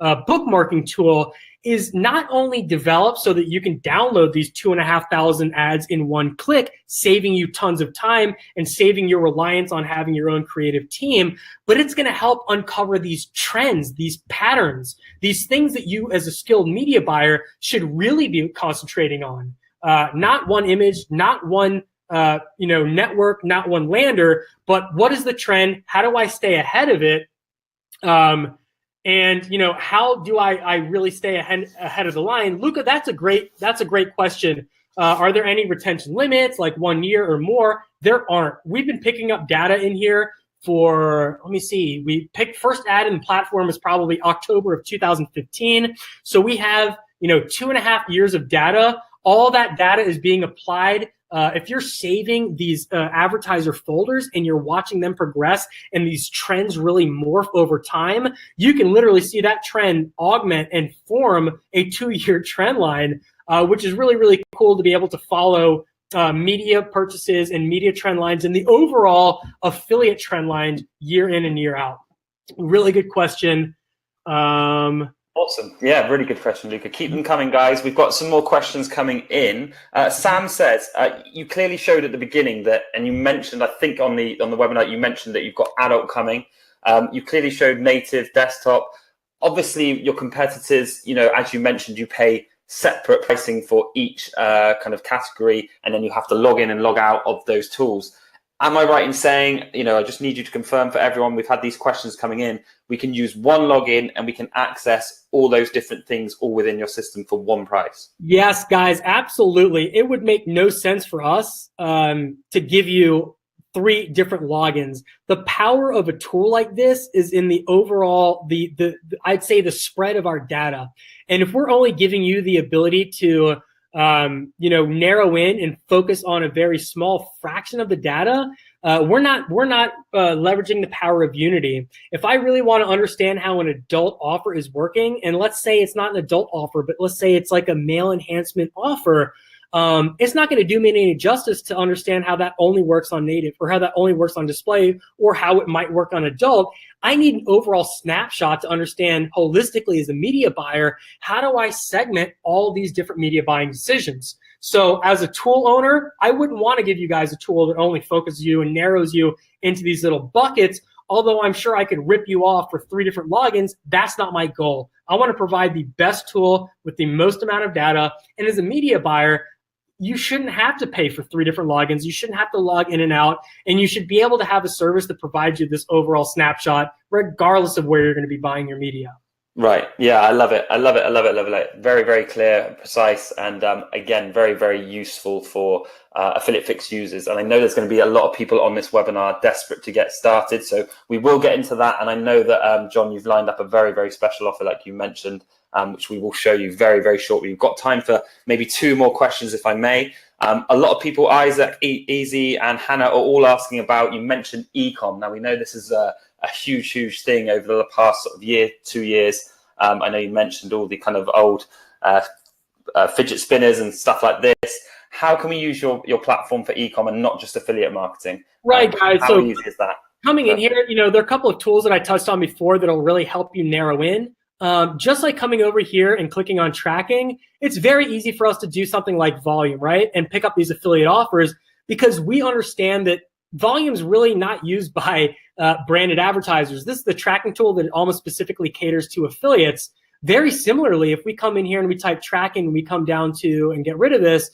bookmarking tool is not only developed so that you can download these 2,500 ads in one click, saving you tons of time and saving your reliance on having your own creative team, but it's going to help uncover these trends, these patterns, these things that you as a skilled media buyer should really be concentrating on. Not one image, not one network, not one lander, but what is the trend? How do I stay ahead of it? And how do I really stay ahead of the line? Luca, that's a great question. Are there any retention limits, like 1 year or more? There aren't. We've been picking up data in here for, let me see, we picked first ad in the platform is probably October of 2015. So we have 2.5 years of data. All that data is being applied. If you're saving these advertiser folders and you're watching them progress and these trends really morph over time, you can literally see that trend augment and form a 2-year trend line, which is really, really cool to be able to follow media purchases and media trend lines and the overall affiliate trend line year in and year out. Really good question. Awesome. Yeah, really good question, Luca. Keep them coming, guys. We've got some more questions coming in. Sam says, you clearly showed at the beginning that, and you mentioned, I think on the webinar, you mentioned that you've got adult coming. You clearly showed native, desktop. Obviously, your competitors, as you mentioned, you pay separate pricing for each kind of category, and then you have to log in and log out of those tools. Am I right in saying, I just need you to confirm for everyone, we've had these questions coming in, we can use one login and we can access all those different things all within your system for one price? Yes, guys, absolutely. It would make no sense for us to give you 3 different logins. The power of a tool like this is in the overall, I'd say the spread of our data. And if we're only giving you the ability to narrow in and focus on a very small fraction of the data, we're not leveraging the power of Unity. If I really want to understand how an adult offer is working, and let's say it's not an adult offer, but let's say it's like a male enhancement offer, it's not going to do me any justice to understand how that only works on native or how that only works on display or how it might work on adult. I need an overall snapshot to understand holistically as a media buyer, how do I segment all these different media buying decisions? So as a tool owner, I wouldn't want to give you guys a tool that only focuses you and narrows you into these little buckets. Although I'm sure I could rip you off for 3 different logins, that's not my goal. I want to provide the best tool with the most amount of data. And as a media buyer, you shouldn't have to pay for 3 different logins. You shouldn't have to log in and out, and you should be able to have a service that provides you this overall snapshot, regardless of where you're going to be buying your media. Right. Yeah, I love it. I love it. I love it. Love it. Very, very clear, precise, and again, very, very useful for Affiliate Fix users. And I know there's going to be a lot of people on this webinar desperate to get started. So we will get into that. And I know that, John, you've lined up a very, very special offer, like you mentioned, which we will show you very, very shortly. We've got time for maybe 2 more questions, if I may. A lot of people, Isaac, Easy, and Hannah, are all asking about, you mentioned e-com. Now, we know this is a huge, huge thing over the past sort of year, 2 years. I know you mentioned all the kind of old fidget spinners and stuff like this. How can we use your platform for e-com and not just affiliate marketing? Right, guys. How easy is that? Coming in here, there are a couple of tools that I touched on before that'll really help you narrow in. Just like coming over here and clicking on tracking, it's very easy for us to do something like volume, right? And pick up these affiliate offers because we understand that volume is really not used by branded advertisers. This is the tracking tool that almost specifically caters to affiliates. Very similarly, if we come in here and we type tracking, we come down to and get rid of this,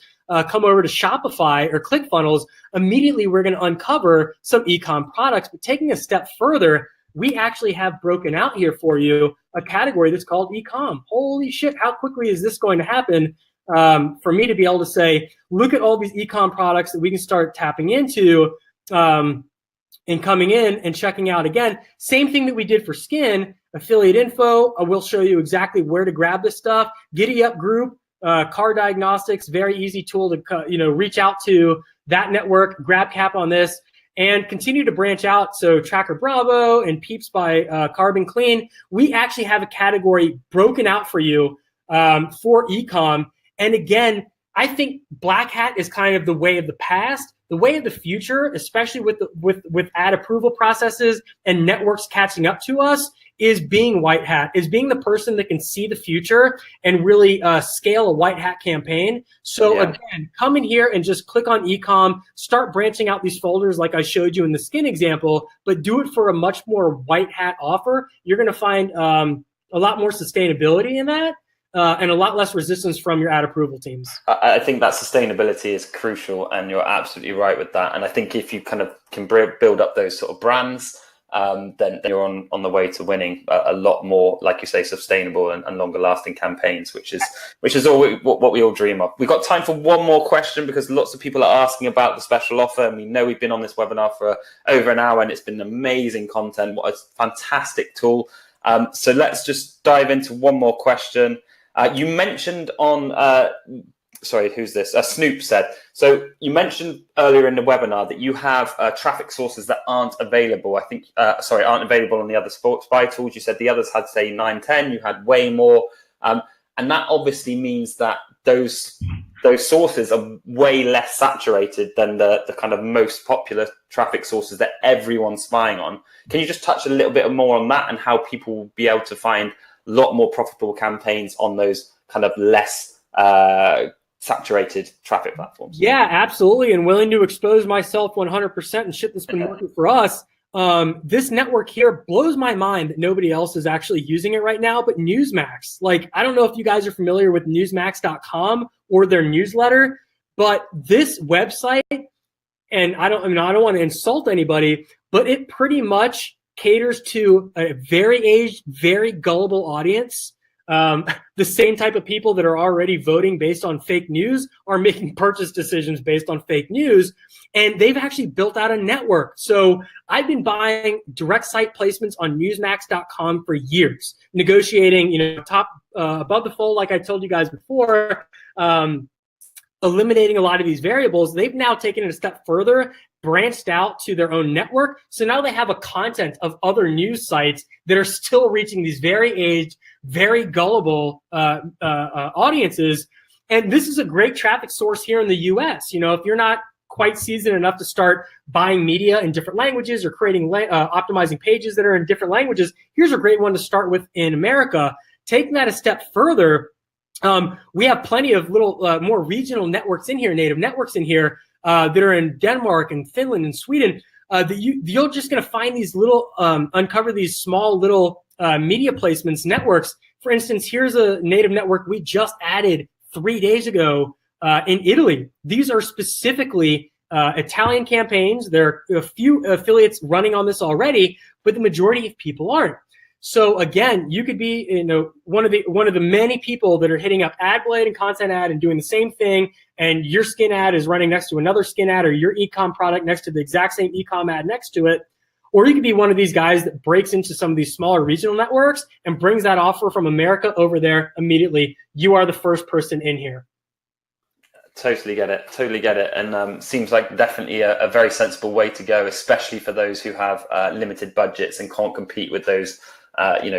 come over to Shopify or ClickFunnels, immediately we're going to uncover some e-com products. But taking a step further, we actually have broken out here for you a category that's called e-com. Holy shit, how quickly is this going to happen for me to be able to say, look at all these e-com products that we can start tapping into and coming in and checking out. Again, same thing that we did for skin, affiliate info. I will show you exactly where to grab this stuff. Giddy Up Group, car diagnostics, very easy tool to reach out to that network, grab cap on this, and continue to branch out. So Tracker Bravo and Peeps by Carbon Clean, we actually have a category broken out for you for ecom. And again, I think Black Hat is kind of the way of the past. The way of the future, especially with ad approval processes and networks catching up to us, is being white hat, is being the person that can see the future and really scale a white hat campaign. So again, come in here and just click on ecom, start branching out these folders like I showed you in the skin example, but do it for a much more white hat offer. You're going to find a lot more sustainability in that. And a lot less resistance from your ad approval teams. I think that sustainability is crucial, and you're absolutely right with that. And I think if you kind of can build up those sort of brands, then you're on the way to winning a lot more, like you say, sustainable and longer lasting campaigns, which is all what we all dream of. We've got time for one more question because lots of people are asking about the special offer, and we know we've been on this webinar for over an hour, and it's been amazing content. What a fantastic tool. So let's just dive into one more question. You mentioned on, sorry, who's this? Snoop said, so you mentioned earlier in the webinar that you have traffic sources that aren't available. I think, aren't available on the other spy tools. You said the others had, say, 9, 10, you had way more. And that obviously means that those sources are way less saturated than the kind of most popular traffic sources that everyone's spying on. Can you just touch a little bit more on that and how people will be able to find a lot more profitable campaigns on those kind of less saturated traffic platforms? Yeah, absolutely. And willing to expose myself 100% and shit that's been working for us. This network here blows my mind that nobody else is actually using it right now, but Newsmax. Like, I don't know if you guys are familiar with newsmax.com or their newsletter, but this website, and I don't want to insult anybody, but it pretty much caters to a very aged, very gullible audience. The same type of people that are already voting based on fake news are making purchase decisions based on fake news. And they've actually built out a network. So I've been buying direct site placements on newsmax.com for years, negotiating, top above the fold, like I told you guys before, eliminating a lot of these variables. They've now taken it a step further, branched out to their own network. So now they have a content of other news sites that are still reaching these very aged, very gullible audiences. And this is a great traffic source here in the US. If you're not quite seasoned enough to start buying media in different languages or creating optimizing pages that are in different languages, here's a great one to start with in America. Taking that a step further, we have plenty of little more regional networks in here, native networks in here that are in Denmark and Finland and Sweden. You're just going to find these little, uncover these small little media placements networks. For instance, here's a native network we just added 3 days ago in Italy. These are specifically Italian campaigns. There are a few affiliates running on this already, but the majority of people aren't. So again, you could be, one of the many people that are hitting up AdBlade and Content Ad and doing the same thing, and your skin ad is running next to another skin ad, or your ecom product next to the exact same ecom ad next to it. Or you could be one of these guys that breaks into some of these smaller regional networks and brings that offer from America over there immediately. You are the first person in here. Totally get it. And seems like definitely a very sensible way to go, especially for those who have limited budgets and can't compete with those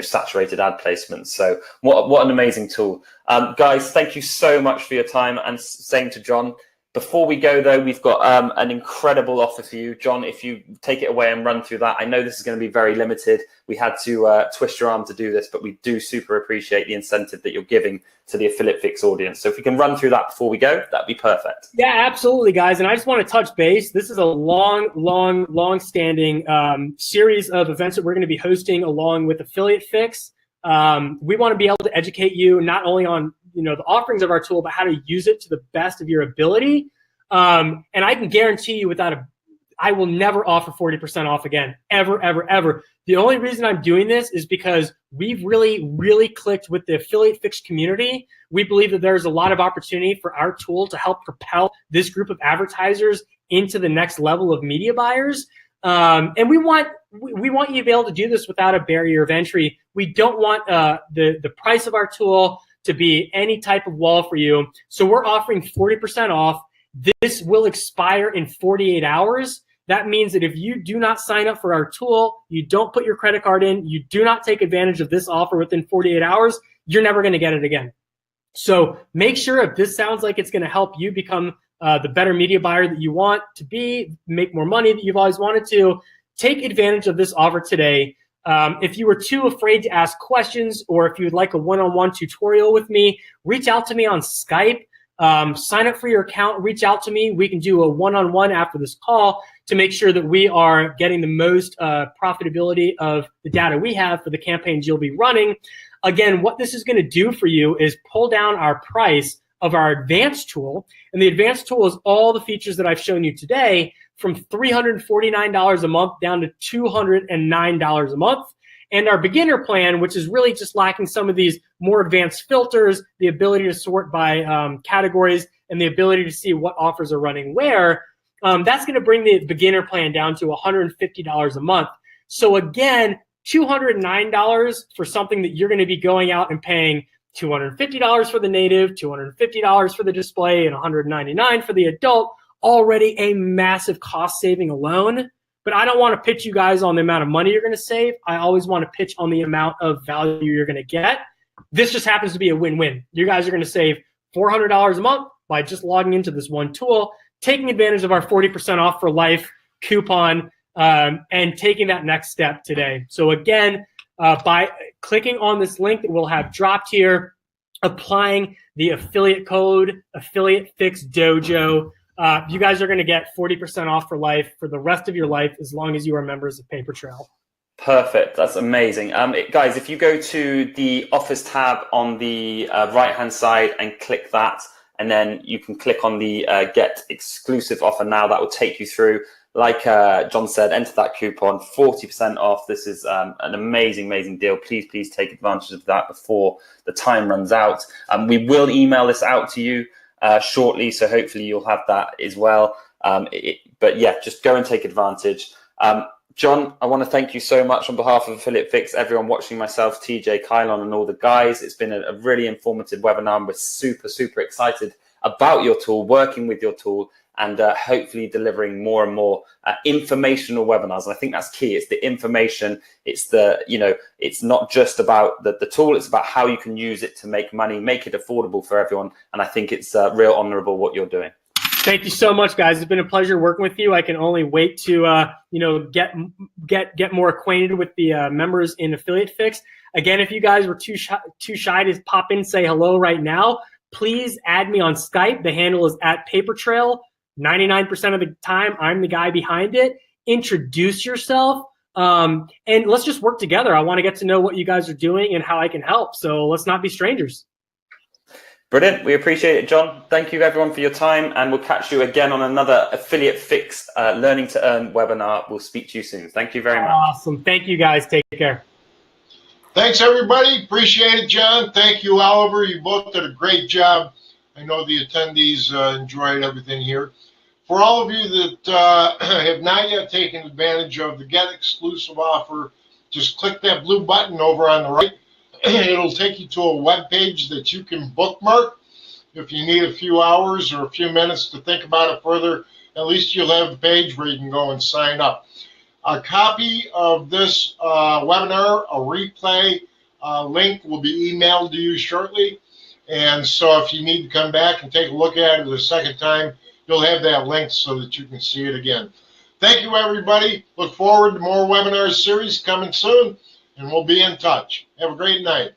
saturated ad placements. So what an amazing tool. Guys, thank you so much for your time, and same to John. Before we go, though, we've got an incredible offer for you. John, if you take it away and run through that. I know this is going to be very limited. We had to twist your arm to do this, but we do super appreciate the incentive that you're giving to the Affiliate Fix audience. So if we can run through that before we go, that'd be perfect. Yeah, absolutely, guys. And I just want to touch base. This is a long-standing series of events that we're going to be hosting along with Affiliate Fix. We want to be able to educate you not only on the offerings of our tool, but how to use it to the best of your ability. And I can guarantee you I will never offer 40% off again, ever, ever, ever. The only reason I'm doing this is because we've really, really clicked with the Affiliate Fix community. We believe that there's a lot of opportunity for our tool to help propel this group of advertisers into the next level of media buyers. And we want you to be able to do this without a barrier of entry. We don't want the price of our tool to be any type of wall for you. So we're offering 40% off. This will expire in 48 hours. That means that if you do not sign up for our tool, you don't put your credit card in, you do not take advantage of this offer within 48 hours, you're never going to get it again. So make sure, if this sounds like it's going to help you become the better media buyer that you want to be, make more money that you've always wanted to, take advantage of this offer today. If you were too afraid to ask questions, or if you would like a one-on-one tutorial with me, reach out to me on Skype. Sign up for your account, reach out to me. We can do a one-on-one after this call to make sure that we are getting the most profitability of the data we have for the campaigns you'll be running. Again, what this is going to do for you is pull down our price of our advanced tool. And the advanced tool is all the features that I've shown you today, from $349 a month down to $209 a month. And our beginner plan, which is really just lacking some of these more advanced filters, the ability to sort by categories, and the ability to see what offers are running where, that's going to bring the beginner plan down to $150 a month. So again, $209 for something that you're going to be going out and paying $250 for the native, $250 for the display, and $199 for the adult. Already a massive cost saving alone. But I don't want to pitch you guys on the amount of money you're going to save. I always want to pitch on the amount of value you're going to get. This just happens to be a win-win. You guys are going to save $400 a month by just logging into this one tool, taking advantage of our 40% off for life coupon, and taking that next step today. So again, by clicking on this link that we'll have dropped here, applying the affiliate code, Affiliate Fix Dojo, you guys are going to get 40% off for life for the rest of your life, as long as you are members of PayPer Trail. Perfect. That's amazing. Guys, if you go to the Office tab on the right-hand side and click that, and then you can click on the Get Exclusive Offer Now, that will take you through. Like John said, enter that coupon, 40% off. This is an amazing, amazing deal. Please take advantage of that before the time runs out. We will email this out to you shortly, so hopefully you'll have that as well. But yeah, just go and take advantage. John, I want to thank you so much on behalf of Affiliate Fix, everyone watching, myself, TJ, Kylon, and all the guys. It's been a really informative webinar, and we're super, super excited about your tool, working with your tool, and hopefully delivering more and more informational webinars. And I think that's key. It's the information. It's the, it's not just about the tool. It's about how you can use it to make money, make it affordable for everyone. And I think it's real honorable what you're doing. Thank you so much, guys. It's been a pleasure working with you. I can only wait to, get more acquainted with the members in Affiliate Fix. Again, if you guys were too shy to pop in and say hello right now, please add me on Skype. The handle is @PayperTrail. 99% of the time, I'm the guy behind it. Introduce yourself, and let's just work together. I want to get to know what you guys are doing and how I can help. So let's not be strangers. Brilliant. We appreciate it, John. Thank you, everyone, for your time, and we'll catch you again on another Affiliate Fix Learning to Earn webinar. We'll speak to you soon. Thank you very much. Awesome. Thank you, guys. Take care. Thanks, everybody. Appreciate it, John. Thank you, Oliver. You both did a great job. I know the attendees enjoyed everything here. For all of you that have not yet taken advantage of the Get Exclusive offer, just click that blue button over on the right. It'll take you to a web page that you can bookmark. If you need a few hours or a few minutes to think about it further, at least you'll have the page where you can go and sign up. A copy of this webinar, a replay link, will be emailed to you shortly. And so if you need to come back and take a look at it a second time, you'll have that link so that you can see it again. Thank you, everybody. Look forward to more webinar series coming soon, and we'll be in touch. Have a great night.